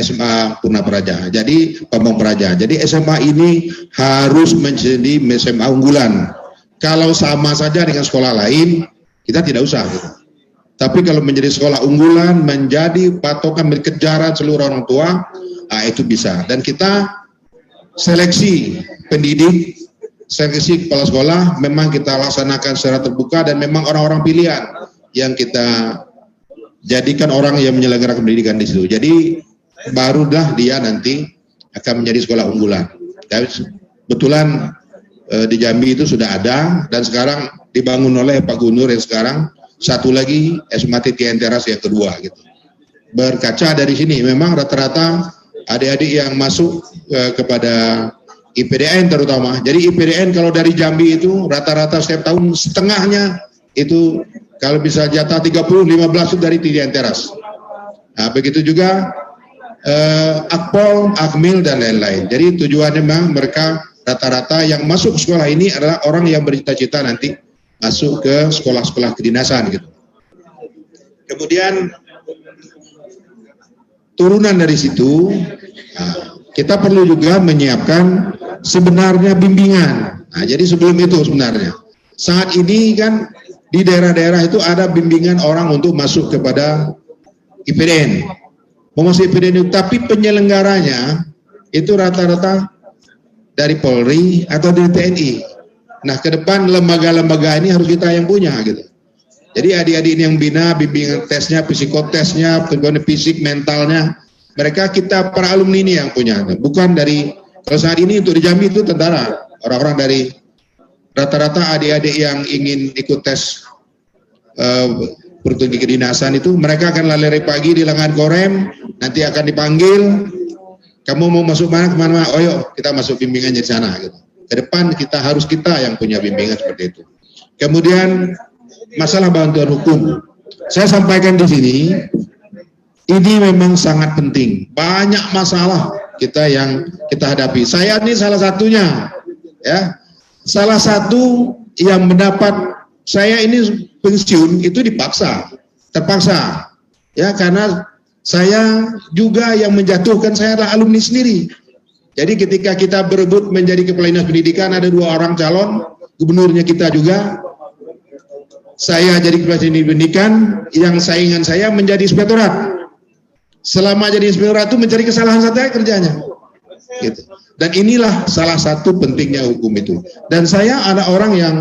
SMA Purna Praja. Jadi Pamong Praja. Jadi SMA ini harus menjadi SMA unggulan. Kalau sama saja dengan sekolah lain, kita tidak usah. Gitu. Tapi kalau menjadi sekolah unggulan, menjadi patokan kejaran seluruh orang tua, itu bisa. Dan kita seleksi pendidik, seleksi kepala sekolah memang kita laksanakan secara terbuka, dan memang orang-orang pilihan yang kita jadikan orang yang menyelenggarakan pendidikan di situ. Jadi barulah dia nanti akan menjadi sekolah unggulan. Kebetulan di Jambi itu sudah ada, dan sekarang dibangun oleh Pak Gubernur yang sekarang, satu lagi SMA Titian Teras yang kedua gitu. Berkaca dari sini memang rata-rata adik-adik yang masuk kepada IPDN terutama. Jadi IPDN kalau dari Jambi itu rata-rata setiap tahun setengahnya itu kalau bisa jatah 30-15 itu dari Titian Teras. Nah, begitu juga Akpol, Akmil, dan lain-lain. Jadi tujuannya memang mereka rata-rata yang masuk sekolah ini adalah orang yang bercita-cita nanti masuk ke sekolah-sekolah kedinasan gitu. Kemudian turunan dari situ, kita perlu juga menyiapkan sebenarnya bimbingan. Nah, jadi sebelum itu sebenarnya, saat ini kan di daerah-daerah itu ada bimbingan orang untuk masuk kepada IPDN. Mau masuk IPDN itu, tapi penyelenggaranya itu rata-rata dari Polri atau dari TNI. Nah, ke depan lembaga-lembaga ini harus kita yang punya gitu. Jadi adik-adik yang bina, bimbingan tesnya, psikotesnya, kemudian fisik, mentalnya, mereka kita para alumni ini yang punya. Bukan dari, kalau saat ini untuk di Jambi itu tentara, orang-orang dari rata-rata adik-adik yang ingin ikut tes perguruan tinggi kedinasan itu, mereka akan lari pagi di lengan korem, nanti akan dipanggil, kamu mau masuk mana, kemana, oh yuk kita masuk bimbingan di sana gitu. Ke depan kita yang punya bimbingan seperti itu. Kemudian masalah bantuan hukum, saya sampaikan di sini, ini memang sangat penting. Banyak masalah yang kita hadapi. Saya ini salah satunya, ya. Salah satu yang mendapat, saya ini pensiun itu terpaksa, ya, karena saya juga yang menjatuhkan, saya adalah alumni sendiri. Jadi ketika kita berebut menjadi Kepala Dinas Pendidikan, ada 2 orang calon, gubernurnya kita juga, saya jadi Kepala Dinas Pendidikan, yang saingan saya menjadi inspektorat. Selama jadi inspektorat itu mencari kesalahan saja kerjanya. Gitu. Dan inilah salah satu pentingnya hukum itu. Dan saya ada orang yang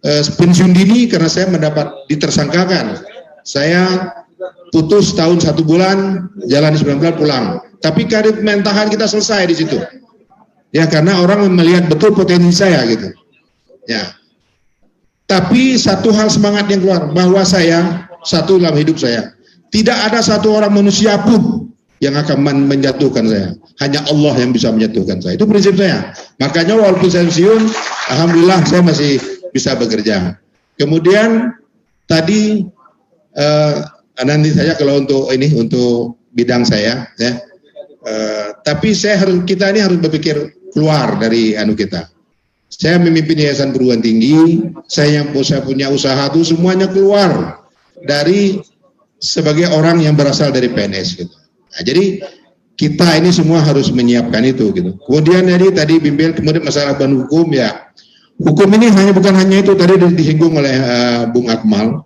pensiun dini karena saya mendapat ditersangkakan. Saya putus tahun 1 bulan, jalani 9 bulan pulang. Tapi karir pemerintahan kita selesai di situ. Ya, karena orang melihat betul potensi saya gitu. Ya. Tapi satu hal semangat yang keluar, bahwa saya, satu dalam hidup saya, tidak ada satu orang manusia pun yang akan menjatuhkan saya. Hanya Allah yang bisa menjatuhkan saya. Itu prinsip saya. Makanya walaupun saya pensiun, alhamdulillah saya masih bisa bekerja. Kemudian tadi nanti saya kalau untuk ini untuk bidang saya ya. Tapi kita ini harus berpikir keluar dari kita. Saya memimpin yayasan perguruan tinggi, saya punya usaha itu semuanya keluar dari sebagai orang yang berasal dari PNS gitu. Nah, jadi kita ini semua harus menyiapkan itu gitu. Kemudian tadi bimbel kemudian masalah bahan hukum ya. Hukum ini bukan hanya itu tadi disinggung oleh Bung Akmal.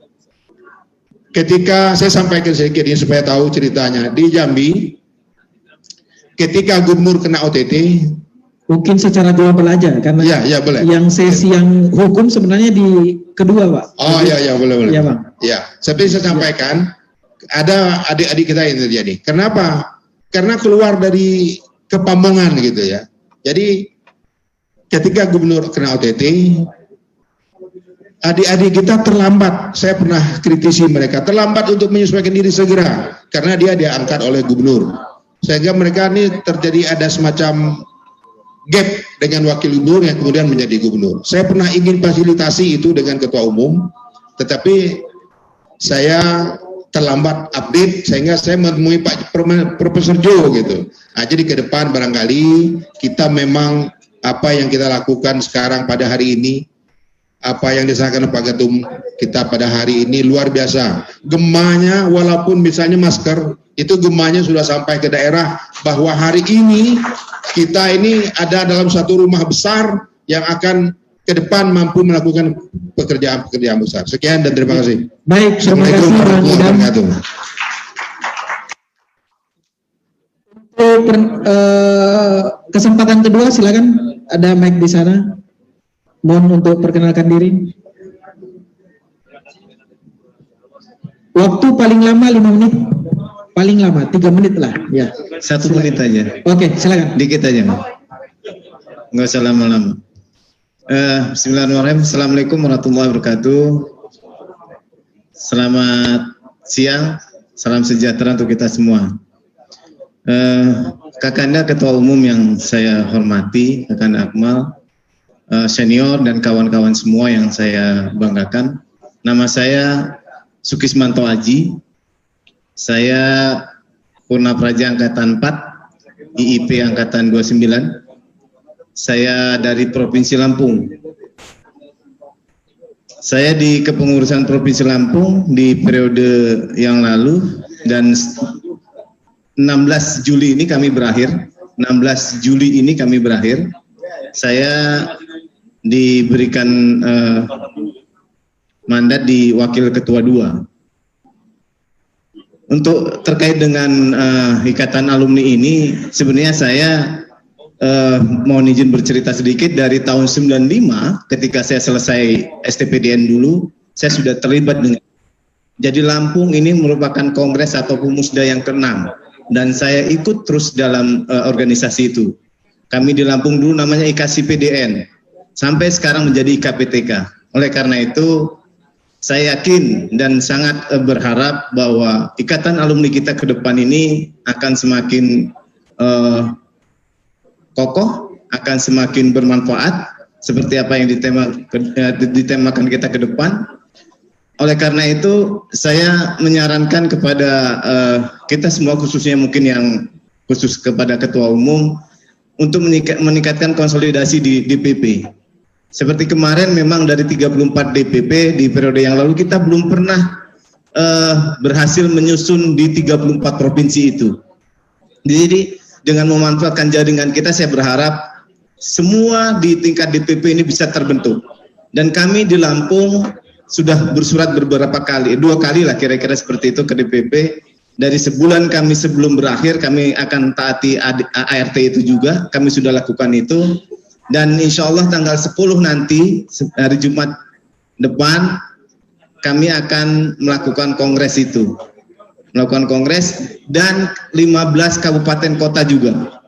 Ketika saya sampaikan sedikit ini supaya tahu ceritanya di Jambi, ketika gubernur kena OTT, Mungkin secara global aja karena ya boleh. Yang sesi yang hukum sebenarnya di kedua, Pak. Oh iya boleh. Iya, Bang. Ya, seperti saya sampaikan, ada adik-adik kita yang terjadi. Kenapa? Karena keluar dari kepambangan gitu ya. Jadi ketika gubernur kena OTT, adik-adik kita terlambat. Saya pernah kritisi mereka, terlambat untuk menyesuaikan diri segera karena dia diangkat oleh gubernur. Sehingga mereka ini terjadi ada semacam gap dengan wakil gubernur yang kemudian menjadi gubernur. Saya pernah ingin fasilitasi itu dengan ketua umum, tetapi saya terlambat update sehingga saya menemui Pak Profesor Jo gitu. Nah, jadi ke depan barangkali kita memang apa yang kita lakukan sekarang pada hari ini, apa yang disampaikan Pak Ketum kita pada hari ini luar biasa. Gemanya walaupun misalnya masker, itu gemanya sudah sampai ke daerah bahwa hari ini kita ini ada dalam satu rumah besar yang akan ke depan mampu melakukan pekerjaan-pekerjaan besar. Sekian dan terima kasih. Baik, terima kasih Bang Idam. Untuk kesempatan kedua silakan, ada mic di sana. Mohon untuk perkenalkan diri. Waktu paling lama 5 menit. Paling lama 3 menit lah. Ya. 1 menit aja. Oke, silakan. Dikit aja. Nggak usah lama-lama. Bismillahirrahmanirrahim. Assalamualaikum warahmatullahi wabarakatuh. Selamat siang. Salam sejahtera untuk kita semua. Kakanda Ketua Umum yang saya hormati, Kakanda Akmal, senior dan kawan-kawan semua yang saya banggakan. Nama saya Sukismanto Aji. Saya Purnapraja Angkatan 4, IIP Angkatan 29. Saya dari Provinsi Lampung. Saya di kepengurusan Provinsi Lampung di periode yang lalu dan 16 Juli ini kami berakhir. Saya diberikan mandat di Wakil Ketua 2. Untuk terkait dengan ikatan alumni ini, sebenarnya saya mohon izin bercerita sedikit. Dari tahun 95 ketika saya selesai STPDN dulu, saya sudah terlibat dengan. Jadi Lampung ini merupakan kongres atau Musda yang ke-6 dan saya ikut terus dalam organisasi itu. Kami di Lampung dulu namanya IKSIPDN sampai sekarang menjadi IKPTK. Oleh karena itu saya yakin dan sangat berharap bahwa ikatan alumni kita ke depan ini akan semakin kokoh, akan semakin bermanfaat seperti apa yang ditemakan kita ke depan. Oleh karena itu saya menyarankan kepada kita semua, khususnya mungkin yang khusus kepada Ketua Umum, untuk meningkatkan konsolidasi di DPP. Seperti kemarin memang dari 34 DPP di periode yang lalu kita belum pernah berhasil menyusun di 34 provinsi itu. Jadi dengan memanfaatkan jaringan kita, saya berharap semua di tingkat DPP ini bisa terbentuk. Dan kami di Lampung sudah bersurat beberapa kali, 2 kali lah kira-kira seperti itu ke DPP. Dari sebulan kami sebelum berakhir kami akan taati ART itu juga, kami sudah lakukan itu. Dan insya Allah tanggal 10 nanti, hari Jumat depan kami akan melakukan kongres itu. Melakukan kongres dan 15 kabupaten kota juga.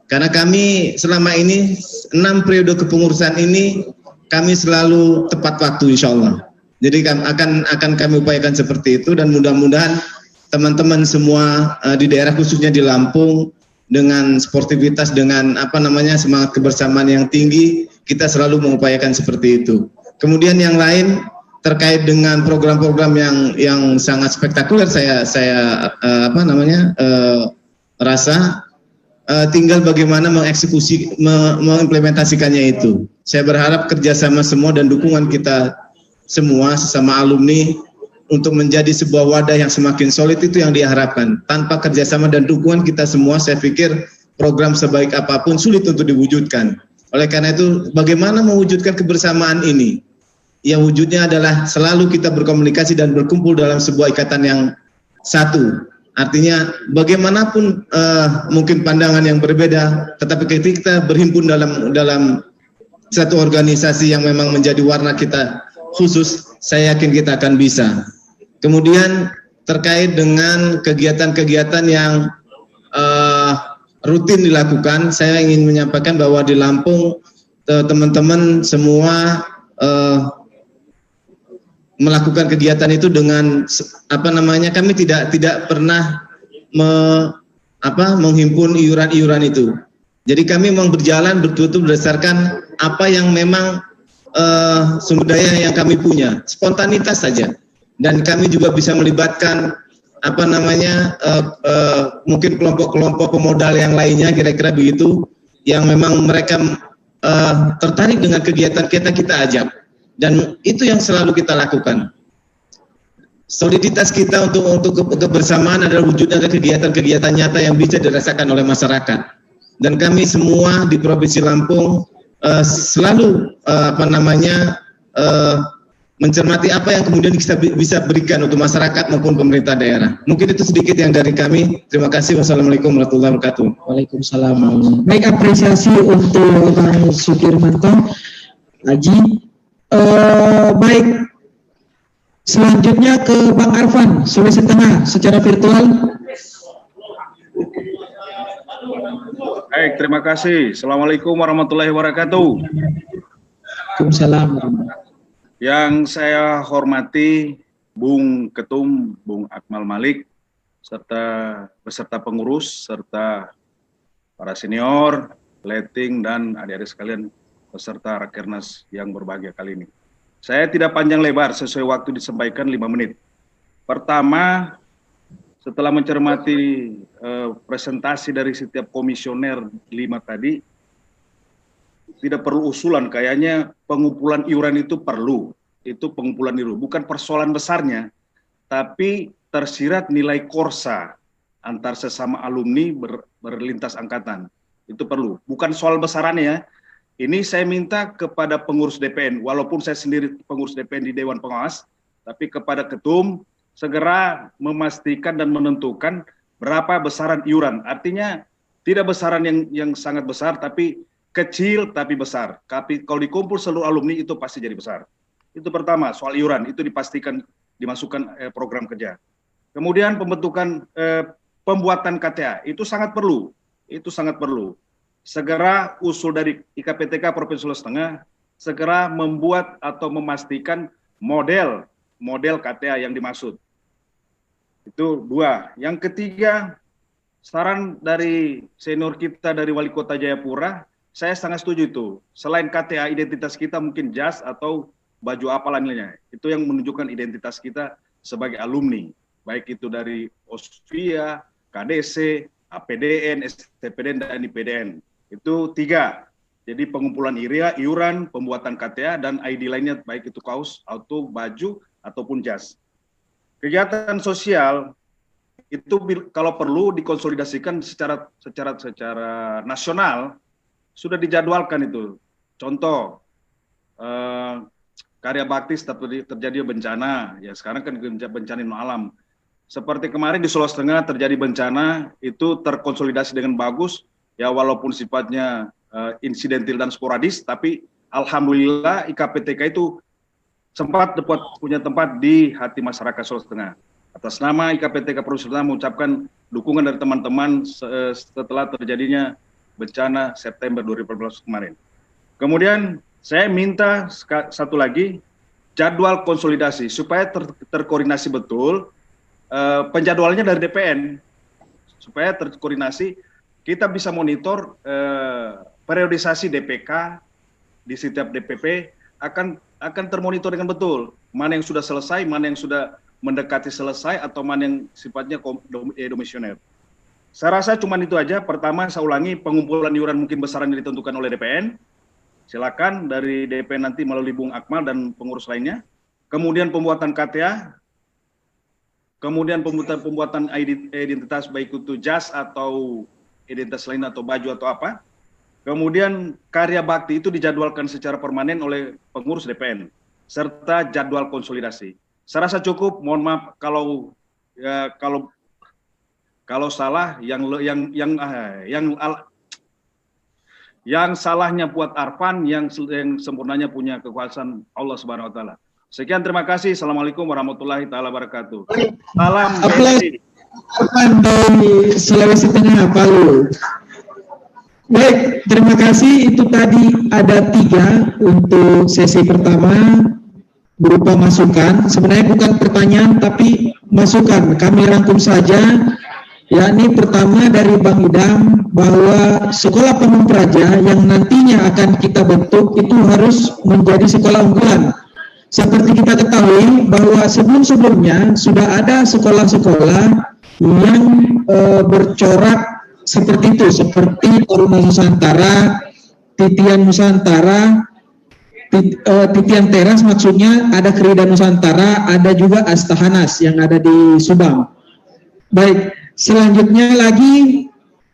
Karena kami selama ini 6 periode kepengurusan ini kami selalu tepat waktu insya Allah. Jadi akan kami upayakan seperti itu dan mudah-mudahan teman-teman semua di daerah khususnya di Lampung dengan sportivitas, dengan semangat kebersamaan yang tinggi, kita selalu mengupayakan seperti itu. Kemudian yang lain terkait dengan program-program yang sangat spektakuler, saya rasa tinggal bagaimana mengeksekusi, mengimplementasikannya itu. Saya berharap kerjasama semua dan dukungan kita semua sesama alumni untuk menjadi sebuah wadah yang semakin solid itu yang diharapkan. Tanpa kerjasama dan dukungan kita semua, saya pikir program sebaik apapun sulit untuk diwujudkan. Oleh karena itu, bagaimana mewujudkan kebersamaan ini? Yang wujudnya adalah selalu kita berkomunikasi dan berkumpul dalam sebuah ikatan yang satu. Artinya bagaimanapun mungkin pandangan yang berbeda, tetapi ketika kita berhimpun dalam satu organisasi yang memang menjadi warna kita khusus, saya yakin kita akan bisa. Kemudian terkait dengan kegiatan-kegiatan yang rutin dilakukan, saya ingin menyampaikan bahwa di Lampung teman-teman semua melakukan kegiatan itu dengan kami tidak pernah menghimpun iuran-iuran itu. Jadi kami memang berjalan betul-betul berdasarkan apa yang memang sumber daya yang kami punya, spontanitas saja. Dan kami juga bisa melibatkan mungkin kelompok-kelompok pemodal yang lainnya, kira-kira begitu, yang memang mereka tertarik dengan kegiatan kita ajak. Dan itu yang selalu kita lakukan. Soliditas kita untuk kebersamaan adalah wujudnya kegiatan-kegiatan nyata yang bisa dirasakan oleh masyarakat. Dan kami semua di Provinsi Lampung selalu mencermati apa yang kemudian kita bisa berikan untuk masyarakat maupun pemerintah daerah. Mungkin itu sedikit yang dari kami. Terima kasih. Wassalamualaikum warahmatullahi wabarakatuh. Waalaikumsalam. Baik, apresiasi untuk Bang Sukirmanto Haji. Baik, selanjutnya ke Bang Arfan, Sulawesi Tengah secara virtual. Baik, terima kasih. Assalamualaikum warahmatullahi wabarakatuh. Waalaikumsalam. Yang saya hormati Bung Ketum, Bung Akmal Malik, beserta pengurus, serta para senior, leting, dan adik-adik sekalian, peserta Rakernas yang berbahagia kali ini. Saya tidak panjang lebar, sesuai waktu disampaikan 5 menit. Pertama, setelah mencermati presentasi dari setiap komisioner 5 tadi, tidak perlu usulan, kayaknya pengumpulan iuran itu perlu. Itu pengumpulan iuran, bukan persoalan besarnya, tapi tersirat nilai korsa antar sesama alumni berlintas angkatan. Itu perlu, bukan soal besarannya ya. Ini saya minta kepada pengurus DPN, walaupun saya sendiri pengurus DPN di Dewan Pengawas, tapi kepada Ketum segera memastikan dan menentukan berapa besaran iuran. Artinya tidak besaran yang sangat besar, tapi kecil tapi besar. Tapi kalau dikumpul seluruh alumni itu pasti jadi besar. Itu pertama, soal iuran itu dipastikan dimasukkan program kerja. Kemudian pembuatan KTA itu sangat perlu. Itu sangat perlu. Segera usul dari IKPTK Provinsi Sulawesi Tengah, segera membuat atau memastikan model KTA yang dimaksud. Itu 2. Yang ketiga, saran dari senior kita dari Wali Kota Jayapura, saya sangat setuju itu. Selain KTA identitas kita mungkin jas atau baju apalah nilainya. Itu yang menunjukkan identitas kita sebagai alumni. Baik itu dari OSVIA, KDC, APDN, STPDN, dan IPDN. Itu 3. Jadi pengumpulan iuran, pembuatan KTA, dan ID lainnya, baik itu kaos, auto, baju, ataupun jas. Kegiatan sosial itu kalau perlu dikonsolidasikan secara nasional, sudah dijadwalkan itu. Contoh, karya bakti terjadi bencana, ya sekarang kan bencana alam. Seperti kemarin di Sulawesi Tengah terjadi bencana, itu terkonsolidasi dengan bagus, ya walaupun sifatnya insidentil dan sporadis, tapi alhamdulillah IKPTK itu sempat punya tempat di hati masyarakat Sulawesi Tengah. Atas nama IKPTK Provinsi Sulawesi Tengah mengucapkan dukungan dari teman-teman setelah terjadinya bencana September 2014 kemarin. Kemudian saya minta satu lagi, jadwal konsolidasi supaya terkoordinasi betul, penjadwalannya dari DPN supaya terkoordinasi, kita bisa monitor periodisasi DPK di setiap DPP akan termonitor dengan betul, mana yang sudah selesai, mana yang sudah mendekati selesai, atau mana yang sifatnya komisioner. Saya rasa cuma itu aja. Pertama, saya ulangi, pengumpulan iuran mungkin besaran yang ditentukan oleh DPN. Silakan dari DPN nanti melalui Bung Akmal dan pengurus lainnya. Kemudian pembuatan KTA, kemudian pembuatan identitas baik itu jas atau identitas lain atau baju atau apa. Kemudian karya bakti itu dijadwalkan secara permanen oleh pengurus DPN serta jadwal konsolidasi. Saya rasa cukup. Mohon maaf kalau salah, yang salahnya buat Arfan, yang sempurnanya punya kekuasaan Allah Subhanahu Wa Taala. Sekian, terima kasih. Assalamualaikum warahmatullahi taala wabarakatuh. Salam BSI. Arfan dari Sulawesi Tengah, Palu. Baik, terima kasih. Itu tadi ada 3 untuk sesi pertama berupa masukan. Sebenarnya bukan pertanyaan tapi masukan. Kami rangkum saja. Yakni pertama dari Bang Idam, bahwa sekolah Pamung Praja yang nantinya akan kita bentuk itu harus menjadi sekolah unggulan. Seperti kita ketahui bahwa sebelum-sebelumnya sudah ada sekolah-sekolah yang bercorak seperti itu, seperti Taruna Nusantara, Titian Nusantara, Titian Teras maksudnya, ada Krida Nusantara, ada juga Astahanas yang ada di Subang. Baik, selanjutnya lagi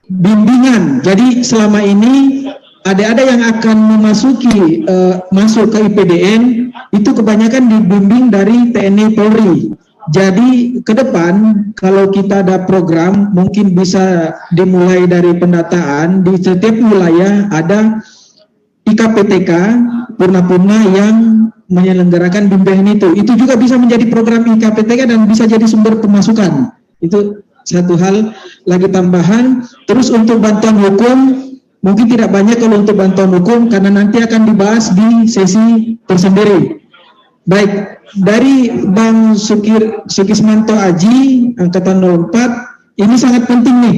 bimbingan. Jadi selama ini adik-adik yang akan memasuki masuk ke IPDN itu kebanyakan dibimbing dari TNI Polri. Jadi ke depan kalau kita ada program mungkin bisa dimulai dari pendataan di setiap wilayah ada IKPTK Purna-Purna yang menyelenggarakan bimbingan itu. Itu juga bisa menjadi program IKPTK dan bisa jadi sumber pemasukan. Itu satu hal lagi tambahan. Terus untuk bantuan hukum mungkin tidak banyak kalau untuk bantuan hukum karena nanti akan dibahas di sesi tersendiri. Baik, dari Bang Sukismanto Aji, Angkatan 04, ini sangat penting nih,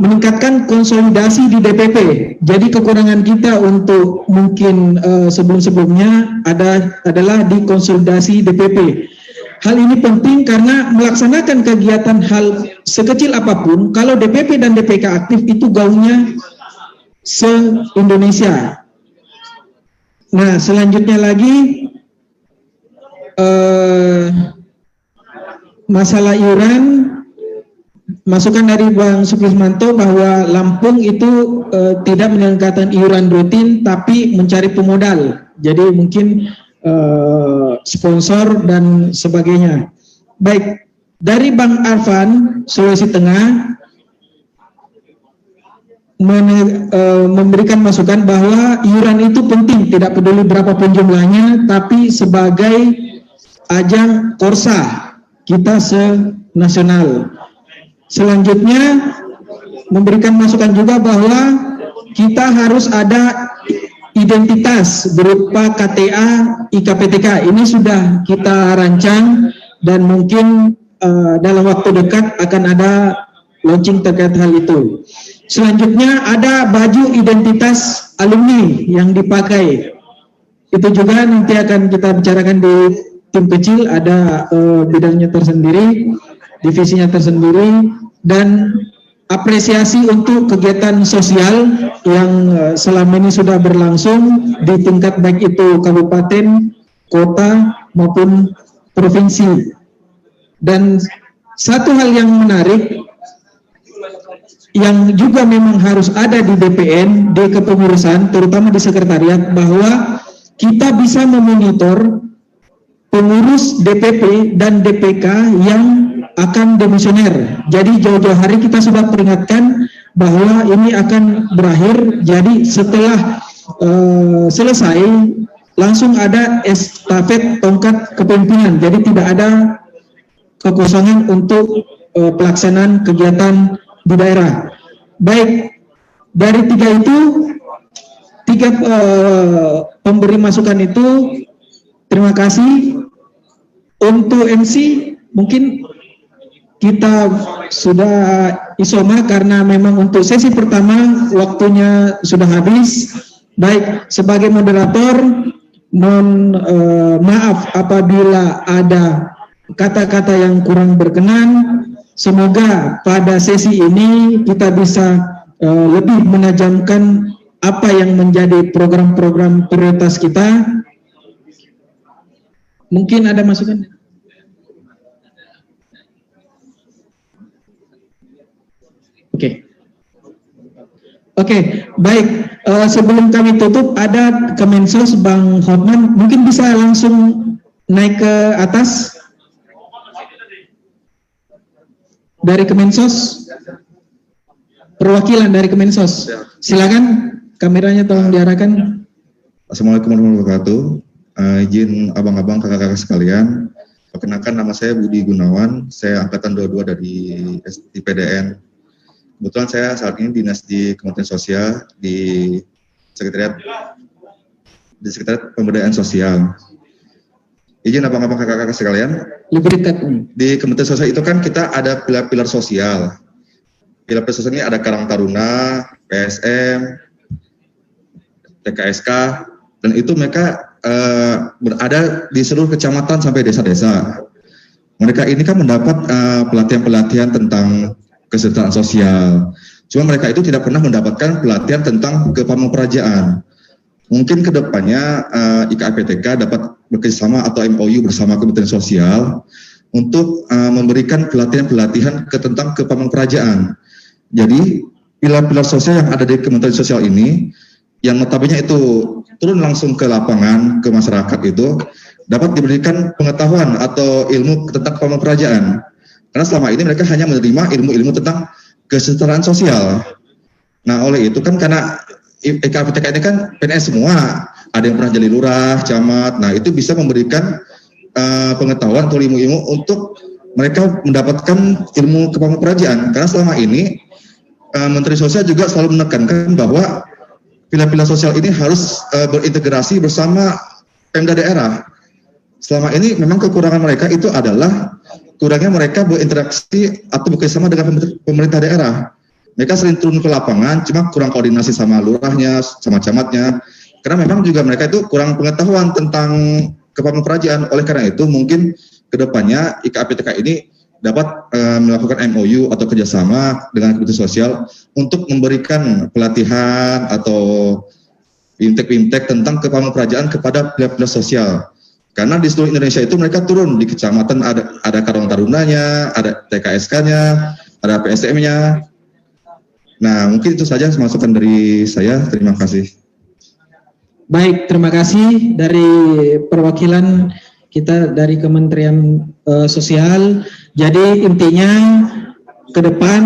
meningkatkan konsolidasi di DPP. Jadi kekurangan kita untuk mungkin sebelum-sebelumnya adalah di konsolidasi DPP. Hal ini penting karena melaksanakan kegiatan hal sekecil apapun, kalau DPP dan DPK aktif itu gaungnya se-Indonesia. Nah, selanjutnya lagi, masalah iuran, masukan dari Bang Sukismanto bahwa Lampung itu tidak menyelenggarakan iuran rutin tapi mencari pemodal. Jadi mungkin sponsor dan sebagainya. Baik, dari Bang Arfan, Sulawesi Tengah, memberikan masukan bahwa iuran itu penting, tidak peduli berapapun jumlahnya, tapi sebagai ajang korsa kita se-nasional. Selanjutnya memberikan masukan juga bahwa kita harus ada identitas berupa KTA IKPTK. Ini sudah kita rancang dan mungkin dalam waktu dekat akan ada launching terkait hal itu. Selanjutnya ada baju identitas alumni yang dipakai. Itu juga nanti akan kita bicarakan di tim kecil, ada bidangnya tersendiri, divisinya tersendiri, dan apresiasi untuk kegiatan sosial yang selama ini sudah berlangsung di tingkat baik itu kabupaten, kota, maupun provinsi. Dan satu hal yang menarik, yang juga memang harus ada di DPN, di kepengurusan, terutama di sekretariat, bahwa kita bisa memonitor pengurus DPP dan DPK yang akan demisioner. Jadi jauh-jauh hari kita sudah peringatkan bahwa ini akan berakhir. Jadi setelah selesai langsung ada estafet tongkat kepemimpinan. Jadi tidak ada kekosongan untuk pelaksanaan kegiatan di daerah. Baik, dari tiga pemberi masukan itu, terima kasih. Untuk MC mungkin kita sudah isoma karena memang untuk sesi pertama waktunya sudah habis. Baik, sebagai moderator, mohon maaf apabila ada kata-kata yang kurang berkenan. Semoga pada sesi ini kita bisa lebih menajamkan apa yang menjadi program-program prioritas kita. Mungkin ada masukan? Oke, baik. Sebelum kami tutup, ada Kemensos Bang Hotman, mungkin bisa langsung naik ke atas dari Kemensos, perwakilan dari Kemensos. Silakan, kameranya tolong diarahkan. Assalamualaikum warahmatullahi wabarakatuh. Izin abang-abang, kakak-kakak sekalian, perkenalkan nama saya Budi Gunawan, saya angkatan 22 dari STPDN. Kebetulan saya saat ini dinas di Kementerian Sosial di Sekretariat Pemberdayaan Sosial. Izin abang-abang, kakak-kakak sekalian, di Kementerian Sosial itu kan kita ada pilar-pilar sosial. Pilar-pilar sosial ini ada Karang Taruna, PSM, TKSK, dan itu mereka berada di seluruh kecamatan sampai desa-desa. Mereka ini kan mendapat pelatihan-pelatihan tentang kesejahteraan sosial. Cuma mereka itu tidak pernah mendapatkan pelatihan tentang kepamokrajaan. Mungkin kedepannya IKAPTK dapat bekerjasama atau MOU bersama Kementerian Sosial untuk memberikan pelatihan-pelatihan tentang kepamokrajaan. Jadi pilar-pilar sosial yang ada di Kementerian Sosial ini, yang notabene itu turun langsung ke lapangan, ke masyarakat itu, dapat diberikan pengetahuan atau ilmu tentang kepamokrajaan. Karena selama ini mereka hanya menerima ilmu-ilmu tentang kesejahteraan sosial. Nah, oleh itu kan karena IKAPTK ini kan PNS semua, ada yang pernah jadi lurah, camat, nah itu bisa memberikan pengetahuan atau ilmu-ilmu untuk mereka mendapatkan ilmu kepamokrajaan. Karena selama ini Menteri Sosial juga selalu menekankan bahwa pilar-pilar sosial ini harus berintegrasi bersama Pemda daerah. Selama ini memang kekurangan mereka itu adalah kurangnya mereka berinteraksi atau bekerjasama dengan pemerintah daerah. Mereka sering turun ke lapangan, cuma kurang koordinasi sama lurahnya, sama camatnya. Karena memang juga mereka itu kurang pengetahuan tentang kepamokrajaan. Oleh karena itu mungkin kedepannya IKAPTK ini dapat melakukan MOU atau kerjasama dengan Kementerian Sosial untuk memberikan pelatihan atau bimtek-bimtek tentang kepamokrajaan kepada pilar-pilar sosial. Karena di seluruh Indonesia itu mereka turun di kecamatan, ada Karang Tarunanya, ada TKSK-nya, ada PSM-nya. Nah, mungkin itu saja masukan dari saya. Terima kasih. Baik, terima kasih dari perwakilan kita dari Kementerian Sosial. Jadi intinya ke depan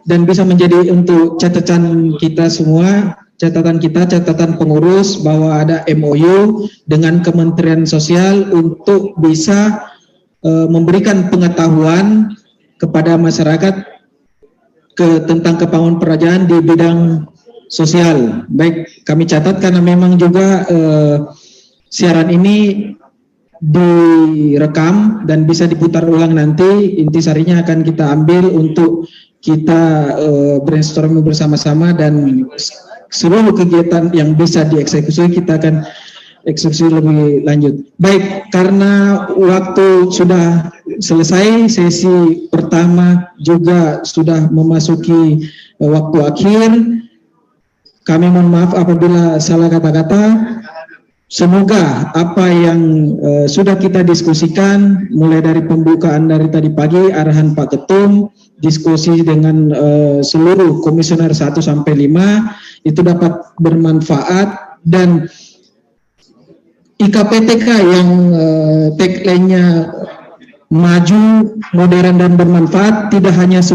dan bisa menjadi untuk catatan kita semua, catatan pengurus bahwa ada MOU dengan Kementerian Sosial untuk bisa memberikan pengetahuan kepada masyarakat tentang kepamokrajaan di bidang sosial. Baik, kami catat karena memang juga siaran ini direkam dan bisa diputar ulang nanti. Intisarinya akan kita ambil untuk kita brainstorming bersama-sama dan seluruh kegiatan yang bisa dieksekusi kita akan eksekusi lebih lanjut. Baik, karena waktu sudah selesai, sesi pertama juga sudah memasuki waktu akhir. Kami mohon maaf apabila salah kata-kata. Semoga apa yang sudah kita diskusikan, mulai dari pembukaan dari tadi pagi, arahan Pak Ketum, diskusi dengan seluruh komisioner 1 sampai 5 itu dapat bermanfaat, dan IKAPTK yang tagline-nya maju, modern dan bermanfaat tidak hanya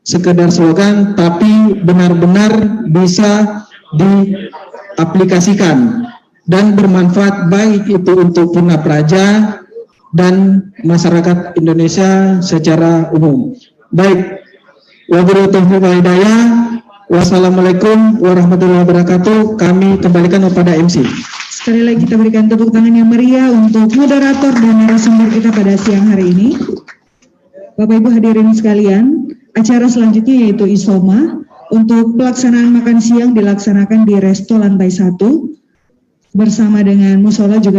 sekedar slogan, tapi benar-benar bisa diaplikasikan. dan bermanfaat baik itu untuk Purna Praja dan masyarakat Indonesia secara umum. Baik, wabillahi taufiq wal hidayah. Wassalamualaikum warahmatullahi wabarakatuh. Kami kembalikan kepada MC. Sekali lagi kita berikan tepuk tangan yang meriah untuk moderator dan narasumber kita pada siang hari ini. Bapak Ibu hadirin sekalian, acara selanjutnya yaitu Isoma. Untuk pelaksanaan makan siang dilaksanakan di Resto Lantai 1 bersama dengan musola juga